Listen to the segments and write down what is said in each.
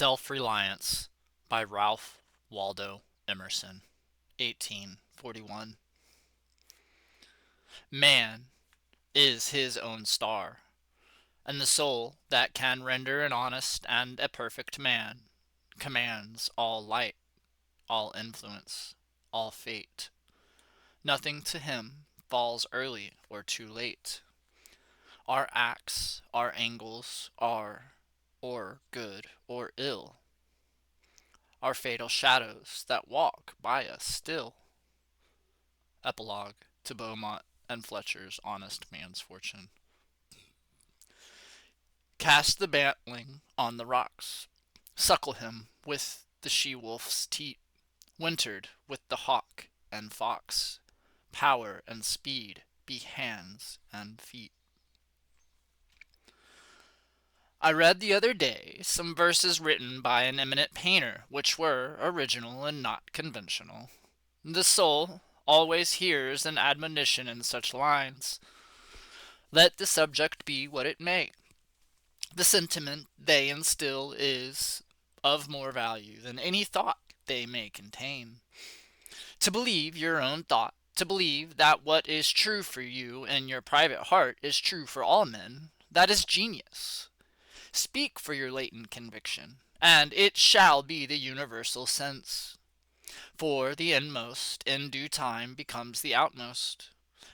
Self-Reliance by Ralph Waldo Emerson, 1841. Man is his own star, and the soul that can render an honest and a perfect man commands all light, all influence, all fate. Nothing to him falls early or too late. Our acts, our angles are or good or ill, are fatal shadows that walk by us still. Epilogue to Beaumont and Fletcher's Honest Man's Fortune. Cast the bantling on the rocks, suckle him with the she-wolf's teat, wintered with the hawk and fox, power and speed be hands and feet. I read the other day some verses written by an eminent painter, which were original and not conventional. The soul always hears an admonition in such lines. Let the subject be what it may, the sentiment they instill is of more value than any thought they may contain. To believe your own thought, to believe that what is true for you in your private heart is true for all men, that is genius. Speak for your latent conviction, and it shall be the universal sense. For the inmost in due time becomes the outmost,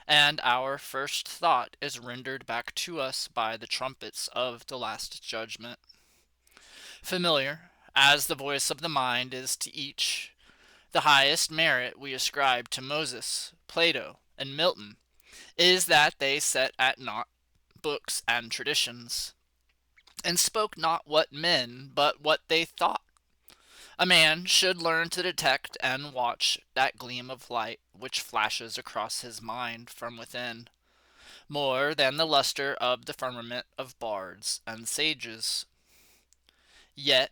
and our first thought is rendered back to us by the trumpets of the last judgment. Familiar as the voice of the mind is to each, the highest merit we ascribe to Moses, Plato, and Milton is that they set at naught books and traditions, and spoke not what men, but what they thought. A man should learn to detect and watch that gleam of light which flashes across his mind from within, more than the luster of the firmament of bards and sages. Yet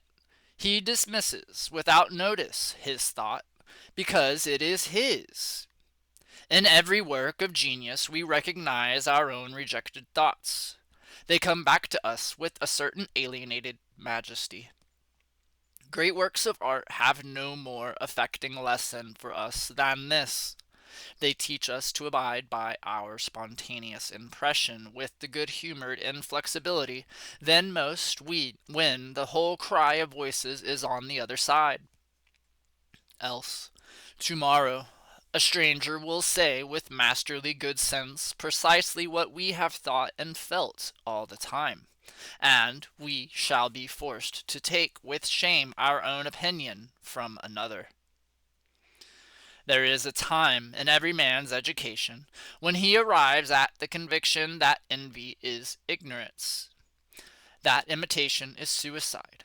he dismisses without notice his thought, because it is his. In every work of genius we recognize our own rejected thoughts. They come back to us with a certain alienated majesty. Great works of art have no more affecting lesson for us than this. They teach us to abide by our spontaneous impression with the good-humored inflexibility than most when the whole cry of voices is on the other side. Else, tomorrow, a stranger will say with masterly good sense precisely what we have thought and felt all the time, and we shall be forced to take with shame our own opinion from another. There is a time in every man's education when he arrives at the conviction that envy is ignorance, that imitation is suicide,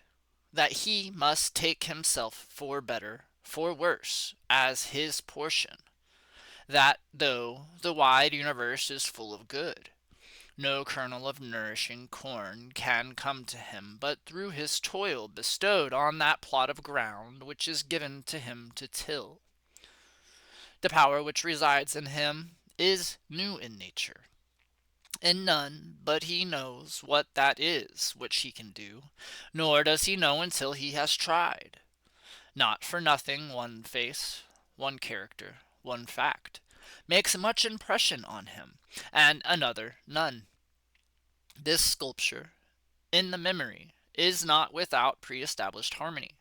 that he must take himself for better, for worse, as his portion, that though the wide universe is full of good, no kernel of nourishing corn can come to him but through his toil bestowed on that plot of ground which is given to him to till. The power which resides in him is new in nature, and none but he knows what that is which he can do, nor does he know until he has tried. Not for nothing one face, one character, one fact, makes much impression on him, and another none. This sculpture, in the memory, is not without pre-established harmony.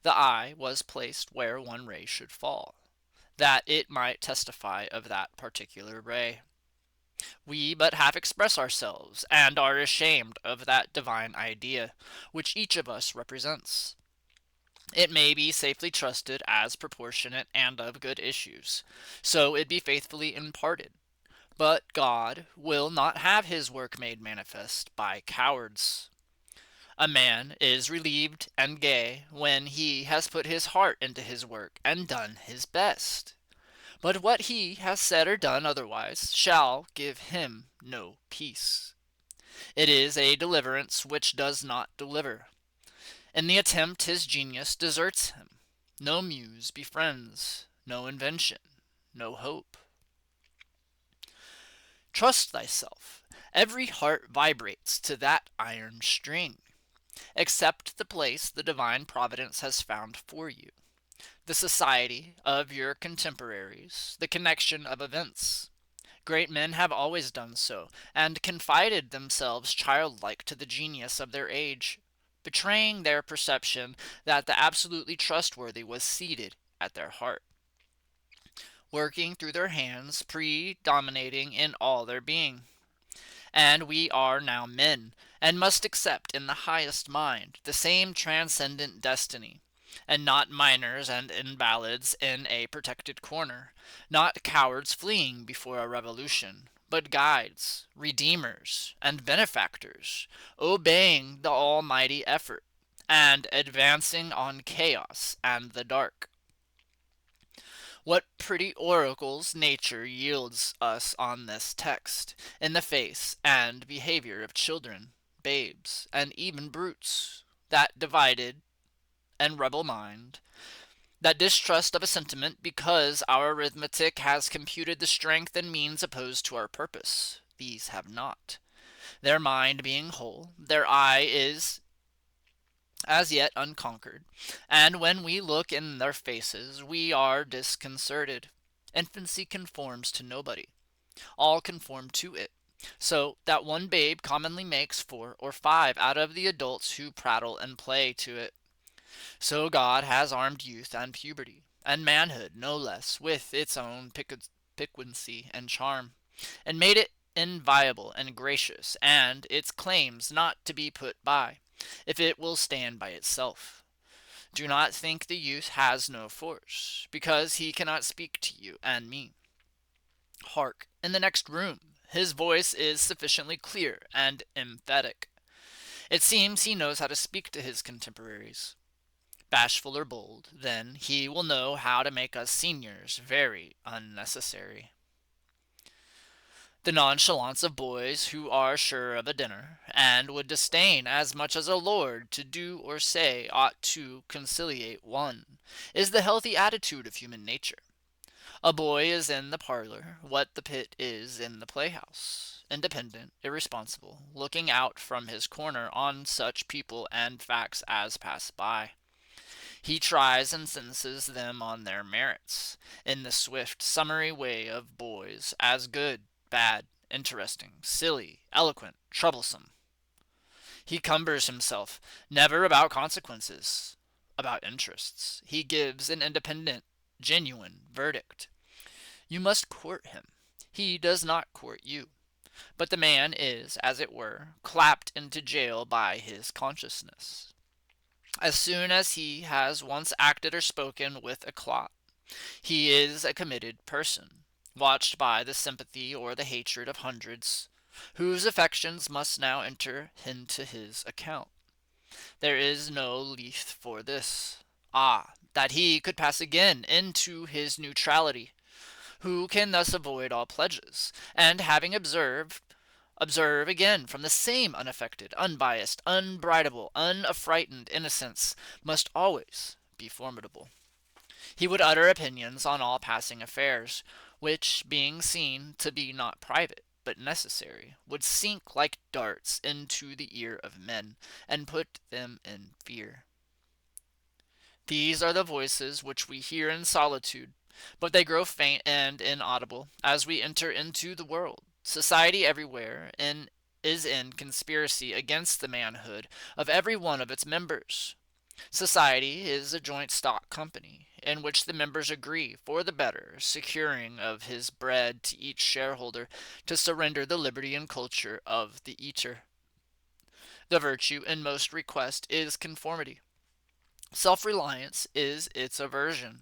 The eye was placed where one ray should fall, that it might testify of that particular ray. We but half express ourselves, and are ashamed of that divine idea which each of us represents. It may be safely trusted as proportionate and of good issues, so it be faithfully imparted. But God will not have his work made manifest by cowards. A man is relieved and gay when he has put his heart into his work and done his best. But what he has said or done otherwise shall give him no peace. It is a deliverance which does not deliver. In the attempt his genius deserts him. No muse befriends, no invention, no hope. Trust thyself. Every heart vibrates to that iron string. Accept the place the divine providence has found for you, the society of your contemporaries, the connection of events. Great men have always done so, and confided themselves childlike to the genius of their age, betraying their perception that the absolutely trustworthy was seated at their heart, working through their hands, predominating in all their being. And we are now men, and must accept in the highest mind the same transcendent destiny, and not minors and invalids in a protected corner, not cowards fleeing before a revolution, but guides, redeemers, and benefactors, obeying the almighty effort, and advancing on chaos and the dark. What pretty oracles nature yields us on this text, in the face and behavior of children, babes, and even brutes, that divided and rebel mind, that distrust of a sentiment because our arithmetic has computed the strength and means opposed to our purpose. These have not. Their mind being whole, their eye is as yet unconquered, and when we look in their faces we are disconcerted. Infancy conforms to nobody, all conform to it, so that one babe commonly makes 4 or 5 out of the adults who prattle and play to it. So God has armed youth and puberty, and manhood no less, with its own piquancy and charm, and made it inviolable and gracious, and its claims not to be put by, if it will stand by itself. Do not think the youth has no force, because he cannot speak to you and me. Hark, in the next room, his voice is sufficiently clear and emphatic. It seems he knows how to speak to his contemporaries. Bashful or bold, then he will know how to make us seniors very unnecessary. The nonchalance of boys who are sure of a dinner, and would disdain as much as a lord to do or say ought to conciliate one, is the healthy attitude of human nature. A boy is in the parlor what the pit is in the playhouse, independent, irresponsible, looking out from his corner on such people and facts as pass by. He tries and sentences them on their merits, in the swift, summary way of boys, as good, bad, interesting, silly, eloquent, troublesome. He cumbers himself, never about consequences, about interests. He gives an independent, genuine verdict. You must court him. He does not court you. But the man is, as it were, clapped into jail by his consciousness. As soon as he has once acted or spoken with a clot, he is a committed person, watched by the sympathy or the hatred of hundreds, whose affections must now enter into his account. There is no leath for this. Ah, that he could pass again into his neutrality, who can thus avoid all pledges, and having observe again from the same unaffected, unbiased, unbridable, unaffrighted innocence, must always be formidable. He would utter opinions on all passing affairs, which, being seen to be not private, but necessary, would sink like darts into the ear of men, and put them in fear. These are the voices which we hear in solitude, but they grow faint and inaudible as we enter into the world. Society everywhere is in conspiracy against the manhood of every one of its members. Society is a joint stock company, in which the members agree for the better securing of his bread to each shareholder to surrender the liberty and culture of the eater. The virtue in most request is conformity. Self-reliance is its aversion.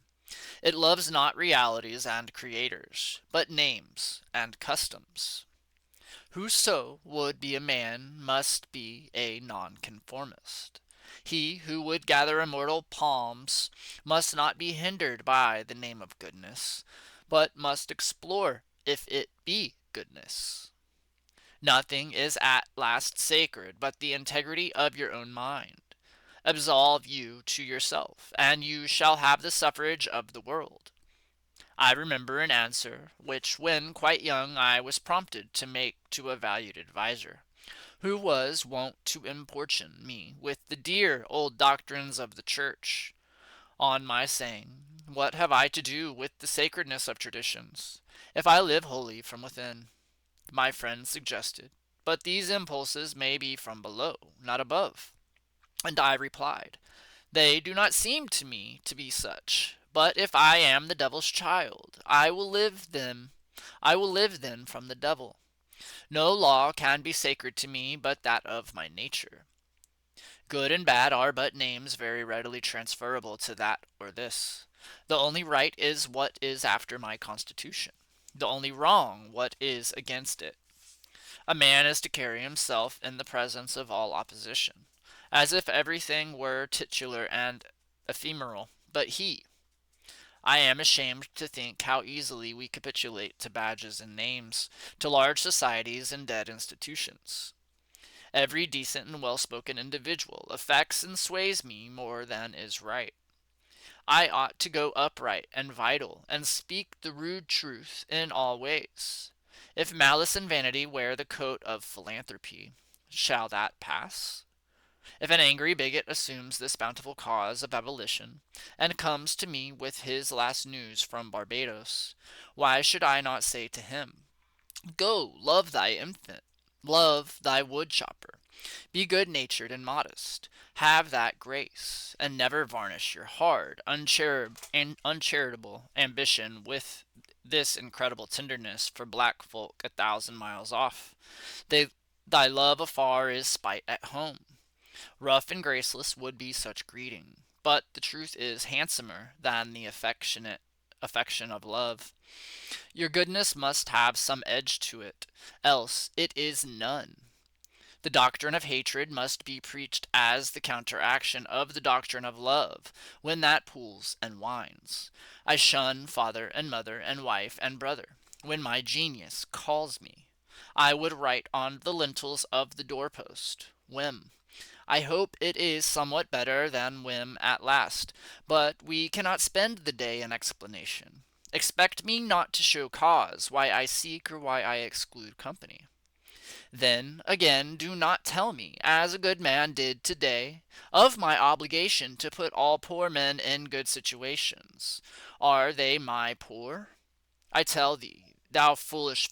It loves not realities and creators, but names and customs. Whoso would be a man must be a nonconformist. He who would gather immortal palms must not be hindered by the name of goodness, but must explore if it be goodness. Nothing is at last sacred but the integrity of your own mind. Absolve you to yourself, and you shall have the suffrage of the world. I remember an answer which when quite young I was prompted to make to a valued adviser, who was wont to importune me with the dear old doctrines of the church. On my saying, what have I to do with the sacredness of traditions, if I live wholly from within? My friend suggested, but these impulses may be from below, not above. And I replied, they do not seem to me to be such. But if I am the devil's child, I will live then from the devil. No law can be sacred to me but that of my nature. Good and bad are but names very readily transferable to that or this. The only right is what is after my constitution. The only wrong what is against it. A man is to carry himself in the presence of all opposition, as if everything were titular and ephemeral. But I am ashamed to think how easily we capitulate to badges and names, to large societies and dead institutions. Every decent and well-spoken individual affects and sways me more than is right. I ought to go upright and vital, and speak the rude truth in all ways. If malice and vanity wear the coat of philanthropy, shall that pass? If an angry bigot assumes this bountiful cause of abolition, and comes to me with his last news from Barbados, why should I not say to him, go, love thy infant, love thy woodchopper, be good-natured and modest, have that grace, and never varnish your hard, uncharitable ambition with this incredible tenderness for black folk 1,000 miles off. They, thy love afar is spite at home. Rough and graceless would be such greeting, but the truth is handsomer than the affectionate affection of love. Your goodness must have some edge to it, else it is none. The doctrine of hatred must be preached as the counteraction of the doctrine of love, when that pools and winds. I shun father and mother and wife and brother, when my genius calls me. I would write on the lintels of the doorpost, whim. I hope it is somewhat better than whim at last, but we cannot spend the day in explanation. Expect me not to show cause why I seek or why I exclude company. Then, again, do not tell me, as a good man did today, of my obligation to put all poor men in good situations. Are they my poor? I tell thee, thou foolish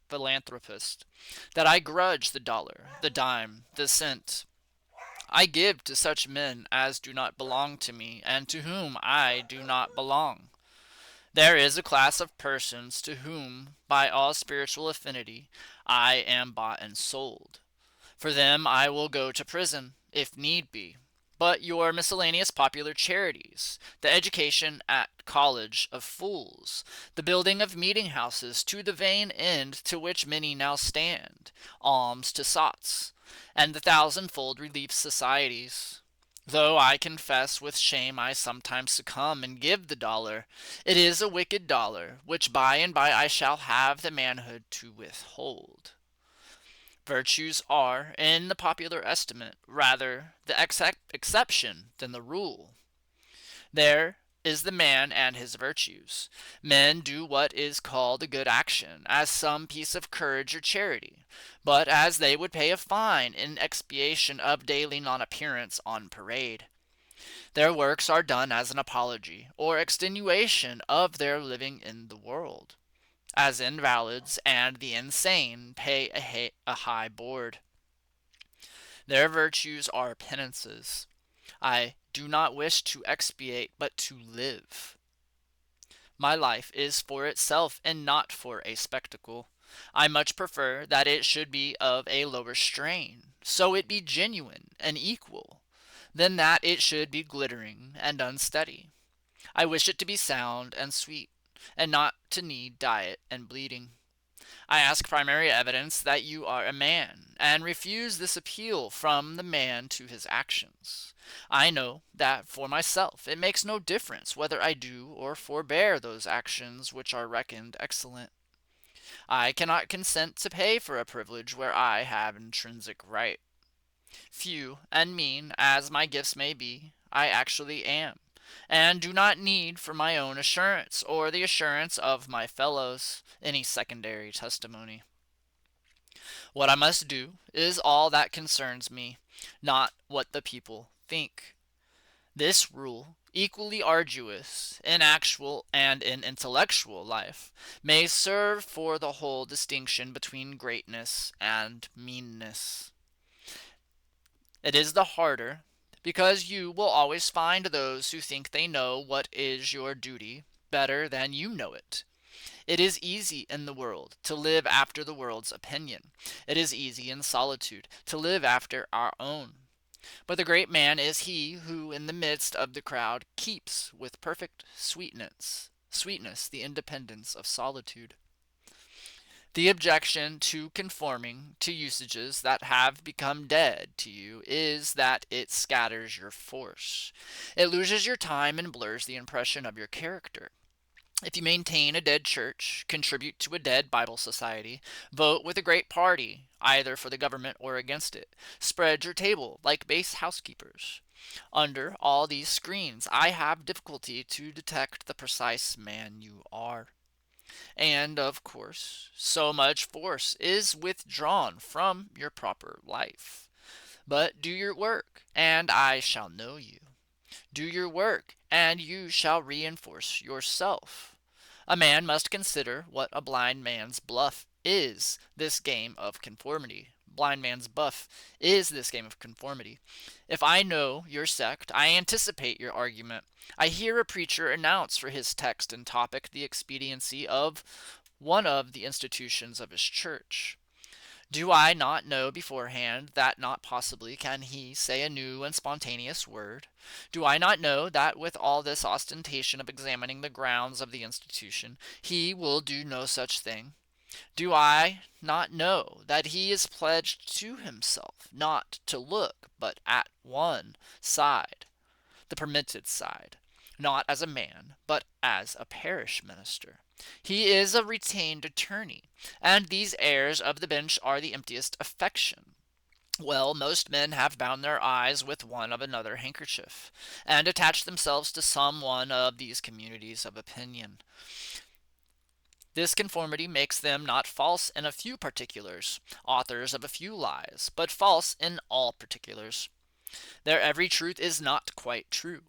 philanthropist, that I grudge the dollar, the dime, the cent. I give to such men as do not belong to me, and to whom I do not belong. There is a class of persons to whom, by all spiritual affinity, I am bought and sold. For them I will go to prison, if need be. But your miscellaneous popular charities, the education at college of fools, the building of meeting houses to the vain end to which many now stand, alms to sots, and the thousandfold relief societies. Though I confess with shame I sometimes succumb and give the dollar, it is a wicked dollar, which by and by I shall have the manhood to withhold. Virtues are, in the popular estimate, rather the exception than the rule. There is the man and his virtues. Men do what is called a good action, as some piece of courage or charity, but as they would pay a fine in expiation of daily non-appearance on parade. Their works are done as an apology or extenuation of their living in the world, as invalids and the insane pay a high board. Their virtues are penances. I do not wish to expiate, but to live. My life is for itself and not for a spectacle. I much prefer that it should be of a lower strain, so it be genuine and equal, than that it should be glittering and unsteady. I wish it to be sound and sweet, and not to need diet and bleeding. I ask primary evidence that you are a man, and refuse this appeal from the man to his actions. I know that for myself it makes no difference whether I do or forbear those actions which are reckoned excellent. I cannot consent to pay for a privilege where I have intrinsic right. Few and mean as my gifts may be, I actually am, and do not need for my own assurance or the assurance of my fellows any secondary testimony. What I must do is all that concerns me, not what the people think. This rule, equally arduous in actual and in intellectual life, may serve for the whole distinction between greatness and meanness. It is the harder, because you will always find those who think they know what is your duty better than you know it. It is easy in the world to live after the world's opinion. It is easy in solitude to live after our own. But the great man is he who in the midst of the crowd keeps with perfect sweetness the independence of solitude. The objection to conforming to usages that have become dead to you is that it scatters your force. It loses your time and blurs the impression of your character. If you maintain a dead church, contribute to a dead Bible society, vote with a great party, either for the government or against it, spread your table like base housekeepers. Under all these screens, I have difficulty to detect the precise man you are. And, of course, so much force is withdrawn from your proper life. But do your work, and I shall know you. Do your work, and you shall reinforce yourself. A man must consider what a blind man's bluff is this game of conformity. Blind man's buff is this game of conformity. If I know your sect, I anticipate your argument. I hear a preacher announce for his text and topic the expediency of one of the institutions of his church. Do I not know beforehand that not possibly can he say a new and spontaneous word? Do I not know that with all this ostentation of examining the grounds of the institution, he will do no such thing? Do I not know that he is pledged to himself not to look but at one side, the permitted side, not as a man, but as a parish minister? He is a retained attorney, and these airs of the bench are the emptiest affectation. Well, most men have bound their eyes with one of another handkerchief, and attached themselves to some one of these communities of opinion. This conformity makes them not false in a few particulars, authors of a few lies, but false in all particulars. Their every truth is not quite true.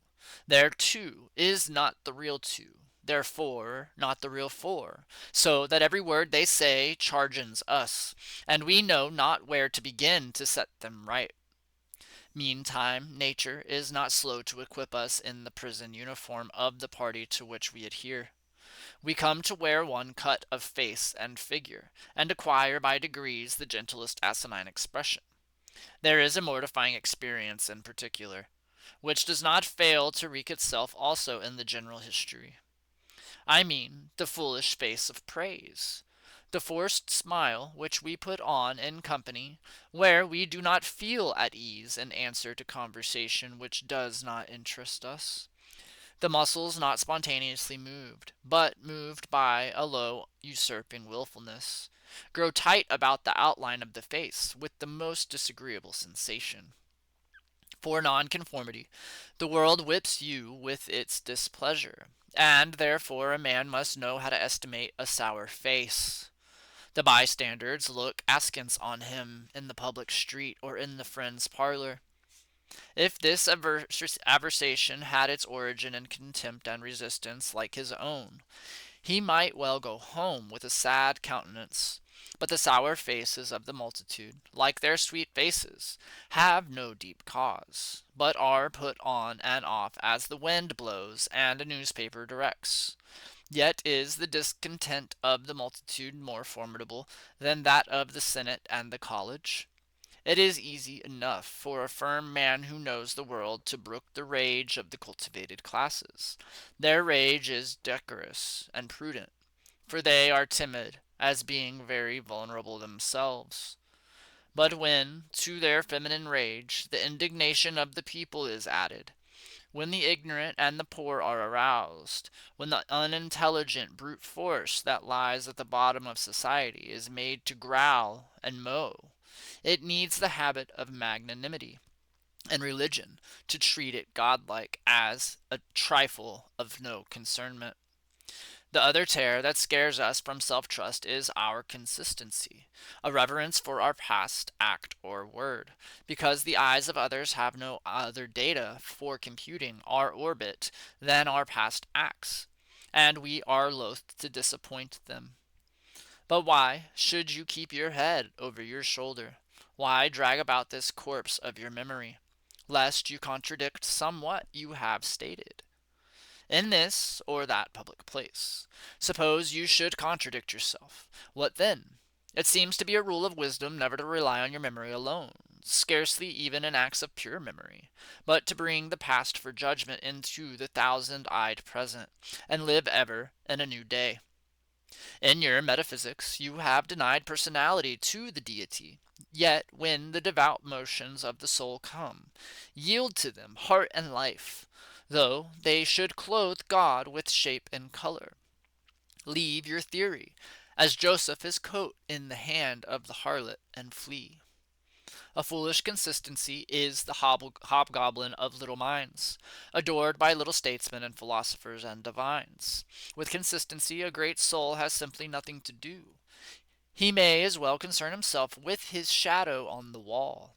Their two is not the real two. Their four not the real four. So that every word they say chargens us, and we know not where to begin to set them right. Meantime, nature is not slow to equip us in the prison uniform of the party to which we adhere. We come to wear one cut of face and figure, and acquire by degrees the gentlest asinine expression. There is a mortifying experience in particular, which does not fail to wreak itself also in the general history. I mean the foolish face of praise, the forced smile which we put on in company where we do not feel at ease in answer to conversation which does not interest us. The muscles not spontaneously moved, but moved by a low usurping wilfulness, grow tight about the outline of the face with the most disagreeable sensation. For nonconformity, the world whips you with its displeasure, and therefore a man must know how to estimate a sour face. The bystanders look askance on him in the public street or in the friend's parlor. If this aversation had its origin in contempt and resistance like his own, he might well go home with a sad countenance. But the sour faces of the multitude, like their sweet faces, have no deep cause, but are put on and off as the wind blows and a newspaper directs. Yet is the discontent of the multitude more formidable than that of the Senate and the college. It is easy enough for a firm man who knows the world to brook the rage of the cultivated classes. Their rage is decorous and prudent, for they are timid, as being very vulnerable themselves. But when, to their feminine rage, the indignation of the people is added, when the ignorant and the poor are aroused, when the unintelligent brute force that lies at the bottom of society is made to growl and mow, it needs the habit of magnanimity and religion to treat it godlike as a trifle of no concernment. The other terror that scares us from self-trust is our consistency, a reverence for our past act or word, because the eyes of others have no other data for computing our orbit than our past acts, and we are loath to disappoint them. But why should you keep your head over your shoulder? Why drag about this corpse of your memory, lest you contradict somewhat you have stated, in this or that public place? Suppose you should contradict yourself. What then? It seems to be a rule of wisdom never to rely on your memory alone, scarcely even in acts of pure memory, but to bring the past for judgment into the thousand-eyed present, and live ever in a new day. In your metaphysics, you have denied personality to the deity. Yet, when the devout motions of the soul come, yield to them heart and life, though they should clothe God with shape and color. Leave your theory, as Joseph his coat in the hand of the harlot, and flee. A foolish consistency is the hobgoblin of little minds, adored by little statesmen and philosophers and divines. With consistency, a great soul has simply nothing to do. He may as well concern himself with his shadow on the wall.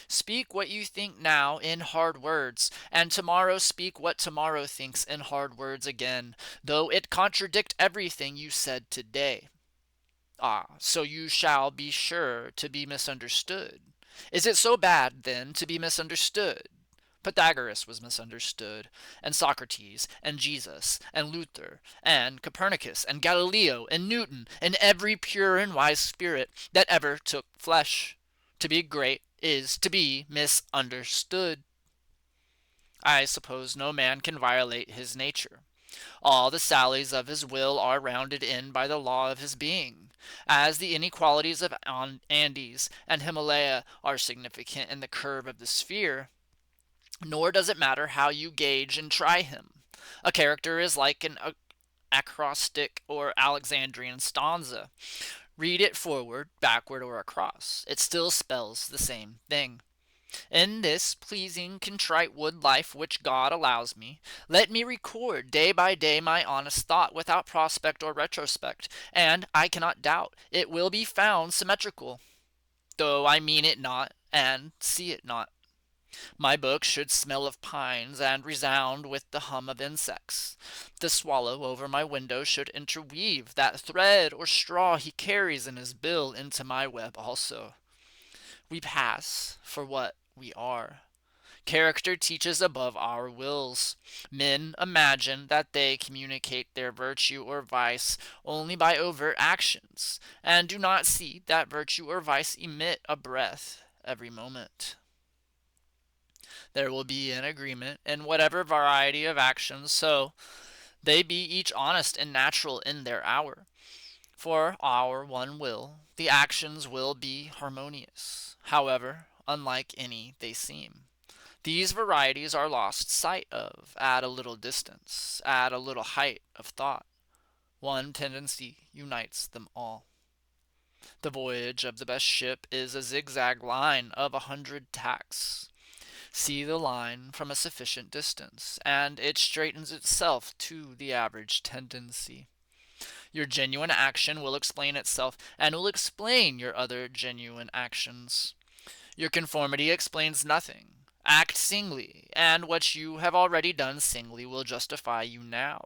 Speak what you think now in hard words, and tomorrow speak what tomorrow thinks in hard words again, though it contradict everything you said today. Ah, so you shall be sure to be misunderstood. Is it so bad, then, to be misunderstood? Pythagoras was misunderstood, and Socrates, and Jesus, and Luther, and Copernicus, and Galileo, and Newton, and every pure and wise spirit that ever took flesh. To be great is to be misunderstood. I suppose no man can violate his nature. All the sallies of his will are rounded in by the law of his being, as the inequalities of Andes and Himalaya are significant in the curve of the sphere. Nor does it matter how you gauge and try him. A character is like an acrostic or Alexandrian stanza. Read it forward, backward, or across. It still spells the same thing. In this pleasing, contrite wood life which God allows me, let me record day by day my honest thought without prospect or retrospect, and I cannot doubt it will be found symmetrical, though I mean it not and see it not. My book should smell of pines and resound with the hum of insects. The swallow over my window should interweave that thread or straw he carries in his bill into my web also. We pass for what we are. Character teaches above our wills. Men imagine that they communicate their virtue or vice only by overt actions, and do not see that virtue or vice emit a breath every moment. There will be an agreement in whatever variety of actions, so they be each honest and natural in their hour. For our one will, the actions will be harmonious, however unlike any they seem. These varieties are lost sight of at a little distance, at a little height of thought. One tendency unites them all. The voyage of the best ship is a zigzag line of 100 tacks. See the line from a sufficient distance, and it straightens itself to the average tendency. Your genuine action will explain itself, and will explain your other genuine actions. Your conformity explains nothing. Act singly, and what you have already done singly will justify you now.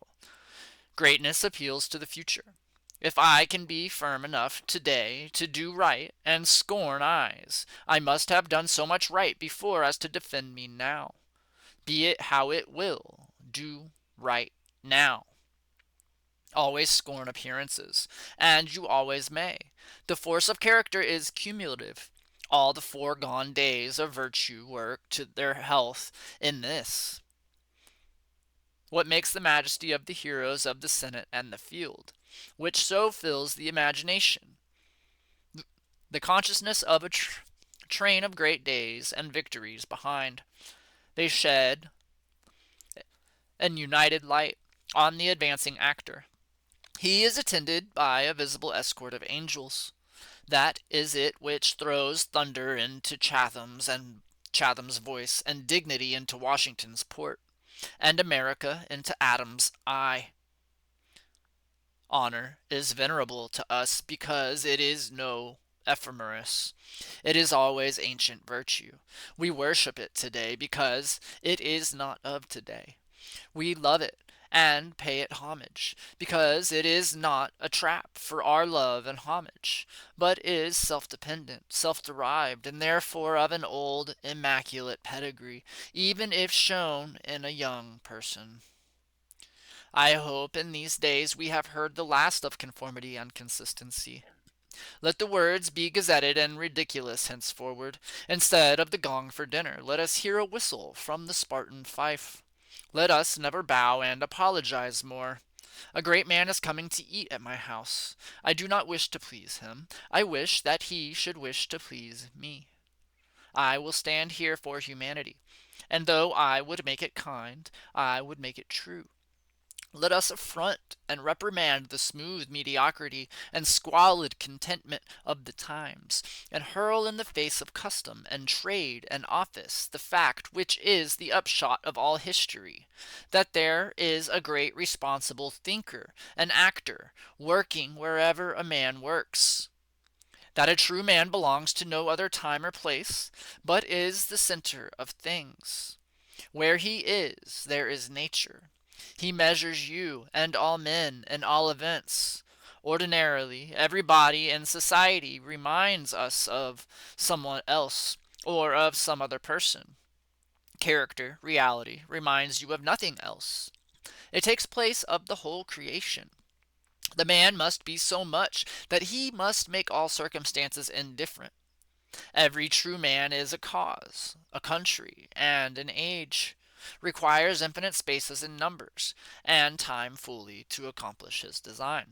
Greatness appeals to the future. If I can be firm enough today to do right and scorn eyes, I must have done so much right before as to defend me now. Be it how it will, do right now. Always scorn appearances, and you always may. The force of character is cumulative. All the foregone days of virtue work to their health in this. What makes the majesty of the heroes of the Senate and the field, which so fills the imagination? The consciousness of a train of great days and victories behind. They shed an united light on the advancing actor. He is attended by a visible escort of angels. That is it which throws thunder into Chatham's and Chatham's voice, and dignity into Washington's port, and America into Adam's eye. Honor is venerable to us because it is no ephemeris. It is always ancient virtue. We worship it today because it is not of today. We love it and pay it homage, because it is not a trap for our love and homage, but is self-dependent, self-derived, and therefore of an old, immaculate pedigree, even if shown in a young person. I hope in these days we have heard the last of conformity and consistency. Let the words be gazetted and ridiculous henceforward. Instead of the gong for dinner, let us hear a whistle from the Spartan fife. Let us never bow and apologize more. A great man is coming to eat at my house. I do not wish to please him. I wish that he should wish to please me. I will stand here for humanity, and though I would make it kind, I would make it true. Let us affront and reprimand the smooth mediocrity and squalid contentment of the times, and hurl in the face of custom and trade and office the fact which is the upshot of all history, that there is a great responsible thinker and actor working wherever a man works, that a true man belongs to no other time or place, but is the center of things. Where he is, there is nature. He measures you and all men and all events. Ordinarily, everybody in society reminds us of someone else or of some other person. Character, reality, reminds you of nothing else. It takes place of the whole creation. The man must be so much that he must make all circumstances indifferent. Every true man is a cause, a country, and an age, requires infinite spaces and numbers, and time fully to accomplish his design.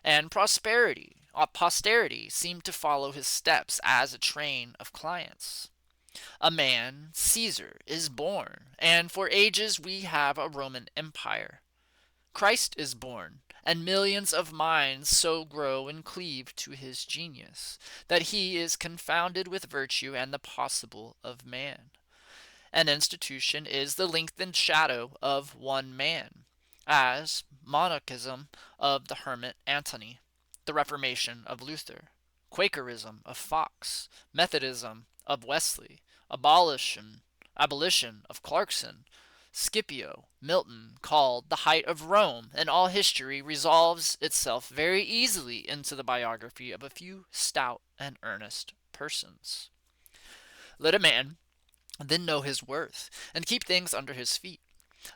And posterity seem to follow his steps as a train of clients. A man, Caesar, is born, and for ages we have a Roman Empire. Christ is born, and millions of minds so grow and cleave to his genius, that he is confounded with virtue and the possible of man. An institution is the lengthened shadow of one man, as monachism of the hermit Antony, the Reformation of Luther, Quakerism of Fox, Methodism of Wesley, abolition of Clarkson, Scipio, Milton called the height of Rome, and all history resolves itself very easily into the biography of a few stout and earnest persons. Let a man then know his worth, and keep things under his feet.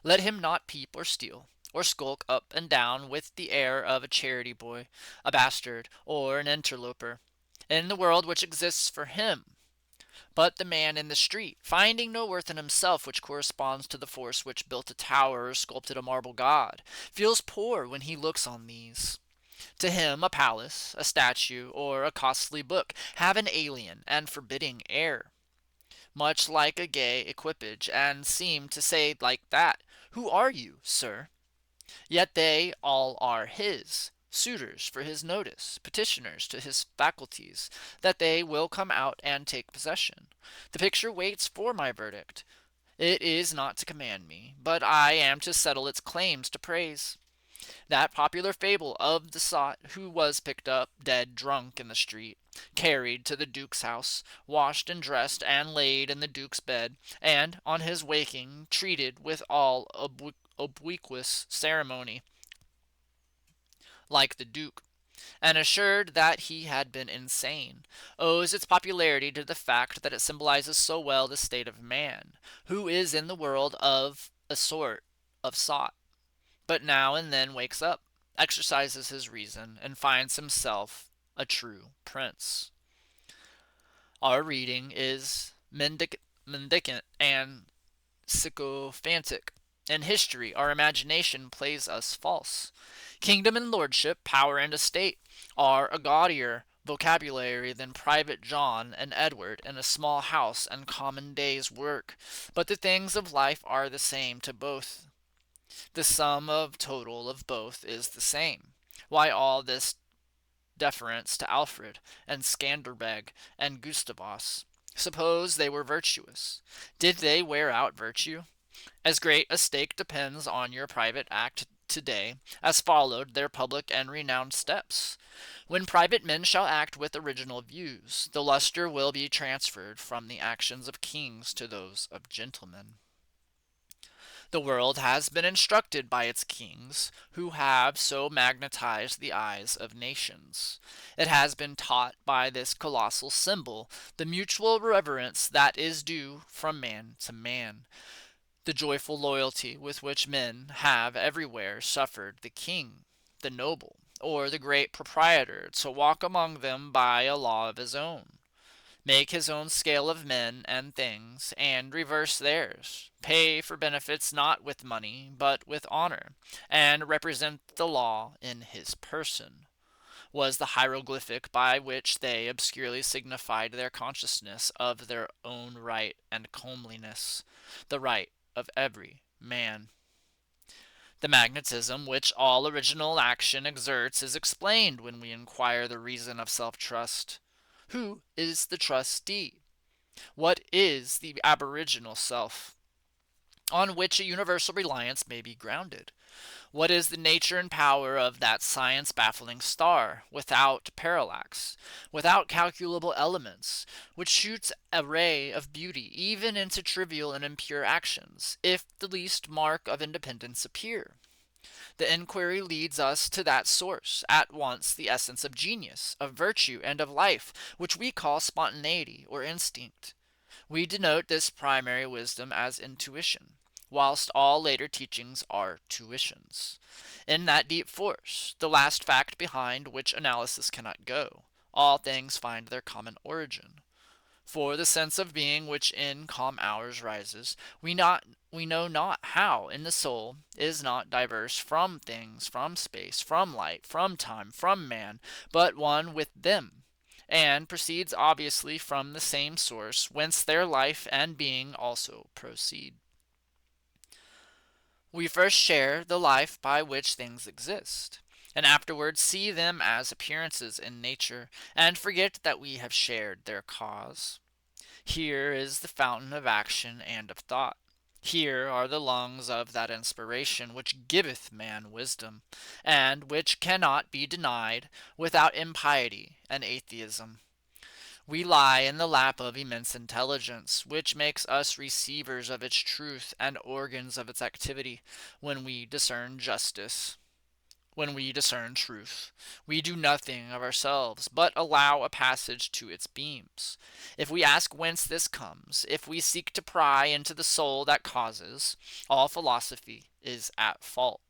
Let him not peep or steal, or skulk up and down with the air of a charity boy, a bastard, or an interloper, in the world which exists for him. But the man in the street, finding no worth in himself which corresponds to the force which built a tower or sculpted a marble god, feels poor when he looks on these. To him a palace, a statue, or a costly book have an alien and forbidding air, much like a gay equipage, and seem to say like that, "Who are you, sir?" Yet they all are his, suitors for his notice, petitioners to his faculties, that they will come out and take possession. The picture waits for my verdict. It is not to command me, but I am to settle its claims to praise. That popular fable of the sot who was picked up dead drunk in the street, carried to the Duke's house, washed and dressed and laid in the Duke's bed, and on his waking treated with all obsequious ceremony, like the Duke, and assured that he had been insane, owes its popularity to the fact that it symbolizes so well the state of man, who is in the world of a sort of sot, but now and then wakes up, exercises his reason, and finds himself a true prince. Our reading is mendicant and sycophantic. In history, our imagination plays us false. Kingdom and lordship, power and estate, are a gaudier vocabulary than Private John and Edward in a small house and common day's work, but the things of life are the same to both. The sum of total of both is the same. Why all this deference to Alfred and Skanderbeg and Gustavus? Suppose they were virtuous. Did they wear out virtue? As great a stake depends on your private act today, as followed their public and renowned steps. When private men shall act with original views, the lustre will be transferred from the actions of kings to those of gentlemen. The world has been instructed by its kings, who have so magnetized the eyes of nations. It has been taught by this colossal symbol the mutual reverence that is due from man to man, the joyful loyalty with which men have everywhere suffered the king, the noble, or the great proprietor to walk among them by a law of his own, make his own scale of men and things, and reverse theirs, pay for benefits not with money, but with honor, and represent the law in his person, was the hieroglyphic by which they obscurely signified their consciousness of their own right and comeliness, the right of every man. The magnetism which all original action exerts is explained when we inquire the reason of self-trust. Who is the trustee? What is the aboriginal self, on which a universal reliance may be grounded? What is the nature and power of that science-baffling star, without parallax, without calculable elements, which shoots a ray of beauty even into trivial and impure actions, if the least mark of independence appear? The inquiry leads us to that source, at once the essence of genius, of virtue, and of life, which we call spontaneity or instinct. We denote this primary wisdom as intuition, whilst all later teachings are tuitions. In that deep force, the last fact behind which analysis cannot go, all things find their common origin. For the sense of being which in calm hours rises, we know not how in the soul, is not diverse from things, from space, from light, from time, from man, but one with them, and proceeds obviously from the same source, whence their life and being also proceed. We first share the life by which things exist, and afterwards see them as appearances in nature, and forget that we have shared their cause. Here is the fountain of action and of thought. Here are the lungs of that inspiration which giveth man wisdom, and which cannot be denied without impiety and atheism. We lie in the lap of immense intelligence, which makes us receivers of its truth and organs of its activity when we discern justice. When we discern truth, we do nothing of ourselves, but allow a passage to its beams. If we ask whence this comes, if we seek to pry into the soul that causes, all philosophy is at fault.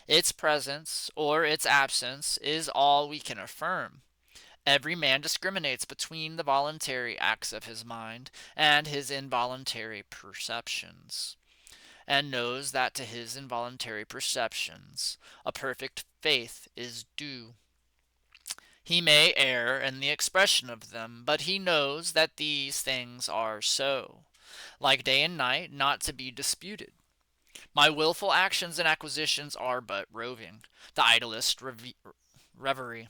Its presence or its absence is all we can affirm. Every man discriminates between the voluntary acts of his mind and his involuntary perceptions, and knows that to his involuntary perceptions a perfect faith is due. He may err in the expression of them, but he knows that these things are so, like day and night, not to be disputed. My wilful actions and acquisitions are but roving, the idlest reverie,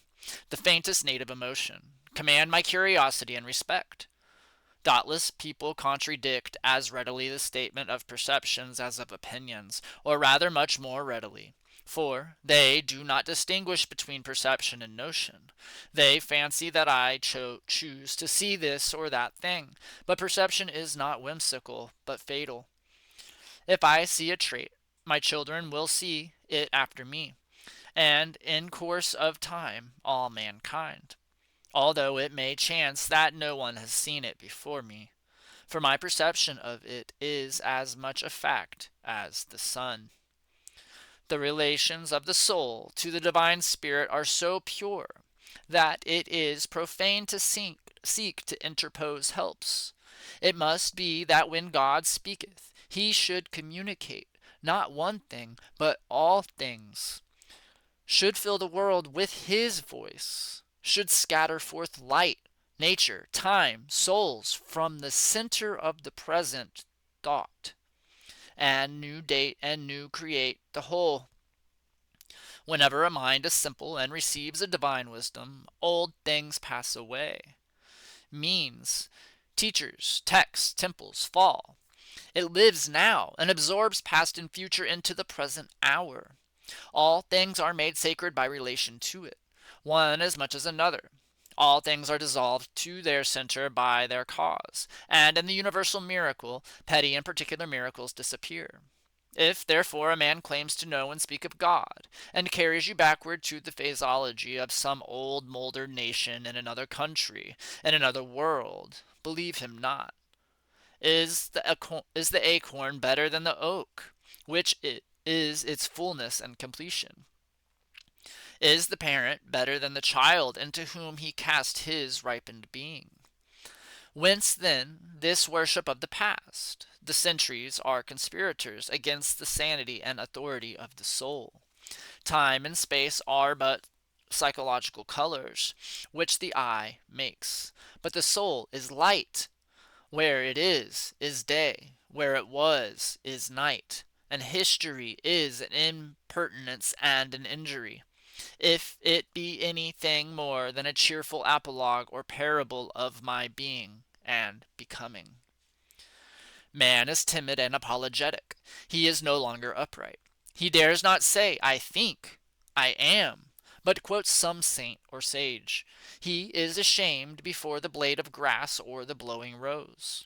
the faintest native emotion, command my curiosity and respect. Doubtless people contradict as readily the statement of perceptions as of opinions, or rather much more readily. For they do not distinguish between perception and notion. They fancy that I choose to see this or that thing, but perception is not whimsical, but fatal. If I see a trait, my children will see it after me, and in course of time all mankind, although it may chance that no one has seen it before me, for my perception of it is as much a fact as the sun. The relations of the soul to the divine spirit are so pure that it is profane to seek to interpose helps. It must be that when God speaketh, he should communicate not one thing, but all things, should fill the world with his voice, should scatter forth light, nature, time, souls from the center of the present thought, and new date and new create the whole. Whenever a mind is simple and receives a divine wisdom, old things pass away. Means, teachers, texts, temples fall. It lives now and absorbs past and future into the present hour. All things are made sacred by relation to it, one as much as another. All things are dissolved to their center by their cause, and in the universal miracle, petty and particular miracles disappear. If, therefore, a man claims to know and speak of God, and carries you backward to the phraseology of some old mouldered nation in another country, in another world, believe him not. Is the acorn better than the oak, which it is its fullness and completion? Is the parent better than the child into whom he cast his ripened being? Whence, then, this worship of the past? The centuries are conspirators against the sanity and authority of the soul. Time and space are but psychological colors, which the eye makes. But the soul is light. Where it is day. Where it was, is night. And history is an impertinence and an injury, if it be anything more than a cheerful apologue or parable of my being and becoming. Man is timid and apologetic. He is no longer upright. He dares not say, I think, I am, but quotes some saint or sage. He is ashamed before the blade of grass or the blowing rose.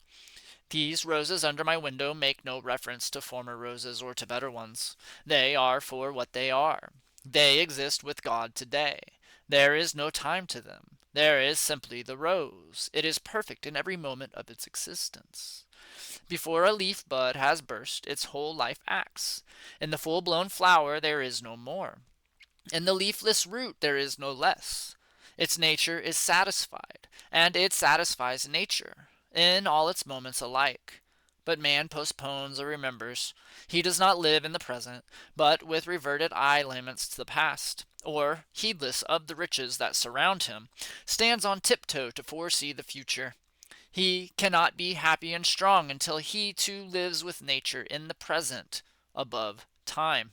These roses under my window make no reference to former roses or to better ones. They are for what they are. They exist with God today. There is no time to them. There is simply the rose. It is perfect in every moment of its existence. Before a leaf bud has burst, its whole life acts. In the full-blown flower there is no more. In the leafless root there is no less. Its nature is satisfied, and it satisfies nature, in all its moments alike. But man postpones or remembers. He does not live in the present, but with reverted eye laments to the past, or, heedless of the riches that surround him, stands on tiptoe to foresee the future. He cannot be happy and strong until he too lives with nature in the present, above time.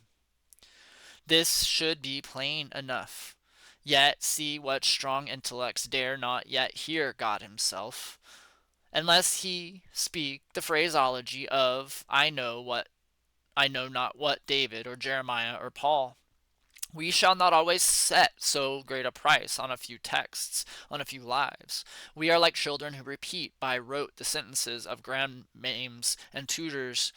This should be plain enough. Yet see what strong intellects dare not yet hear God himself, unless he speak the phraseology of I know not what David or Jeremiah or Paul. We shall not always set so great a price on a few texts, on a few lives. We are like children who repeat by rote the sentences of grandmames and tutors,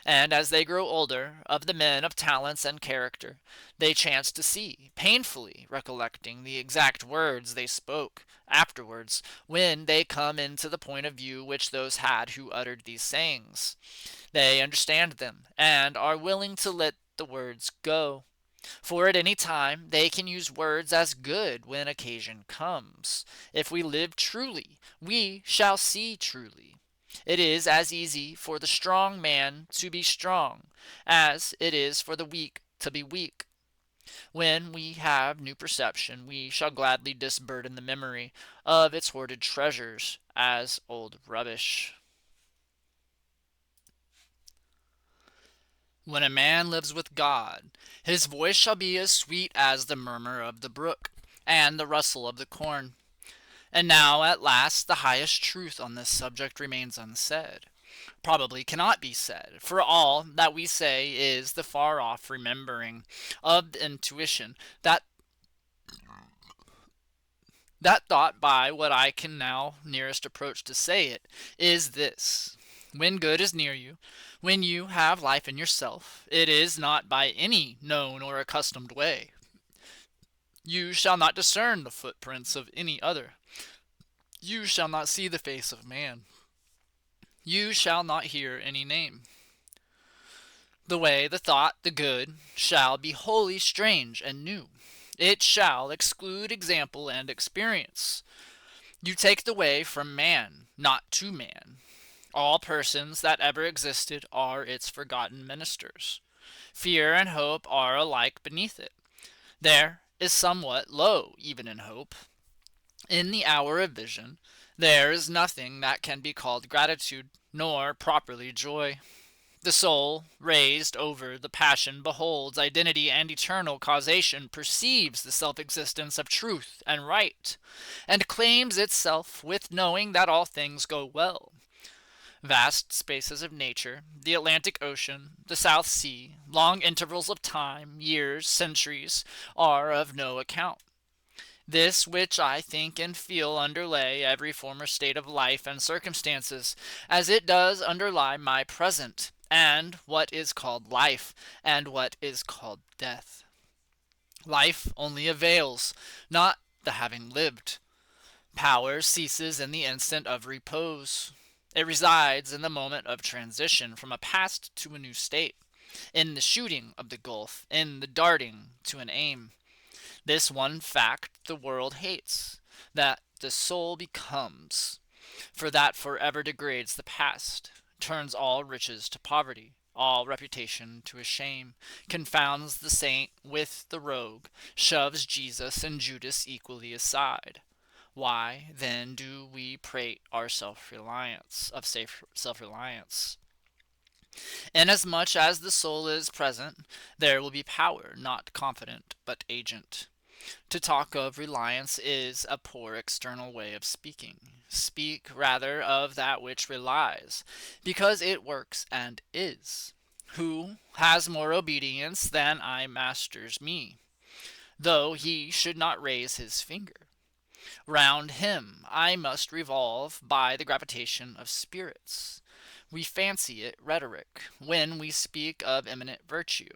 and as they grow older, of the men of talents and character, they chance to see, painfully recollecting the exact words they spoke afterwards, when they come into the point of view which those had who uttered these sayings. They understand them, and are willing to let the words go. For at any time they can use words as good when occasion comes. If we live truly, we shall see truly. It is as easy for the strong man to be strong as it is for the weak to be weak. When we have new perception, we shall gladly disburden the memory of its hoarded treasures as old rubbish. When a man lives with God, his voice shall be as sweet as the murmur of the brook, and the rustle of the corn. And now, at last, the highest truth on this subject remains unsaid. Probably cannot be said, for all that we say is the far-off remembering of the intuition that thought by what I can now nearest approach to say it, is this. When good is near you, when you have life in yourself, it is not by any known or accustomed way. You shall not discern the footprints of any other. You shall not see the face of man. You shall not hear any name. The way, the thought, the good, shall be wholly strange and new. It shall exclude example and experience. You take the way from man, not to man. All persons that ever existed are its forgotten ministers. Fear and hope are alike beneath it. There is somewhat low even in hope. In the hour of vision, there is nothing that can be called gratitude, nor properly joy. The soul, raised over the passion, beholds identity and eternal causation, perceives the self-existence of truth and right, and claims itself with knowing that all things go well. Vast spaces of nature, the Atlantic Ocean, the South Sea, long intervals of time, years, centuries, are of no account. This which I think and feel underlay every former state of life and circumstances, as it does underlie my present, and what is called life, and what is called death. Life only avails, not the having lived. Power ceases in the instant of repose. It resides in the moment of transition from a past to a new state, in the shooting of the gulf, in the darting to an aim. This one fact the world hates, that the soul becomes, for that forever degrades the past, turns all riches to poverty, all reputation to a shame, confounds the saint with the rogue, shoves Jesus and Judas equally aside. Why, then, do we prate our self-reliance, of self-reliance? Inasmuch as the soul is present, there will be power, not confident, but agent. To talk of reliance is a poor external way of speaking. Speak rather of that which relies, because it works and is. Who has more obedience than I masters me, though he should not raise his finger? Round him I must revolve by the gravitation of spirits. We fancy it rhetoric when we speak of eminent virtue.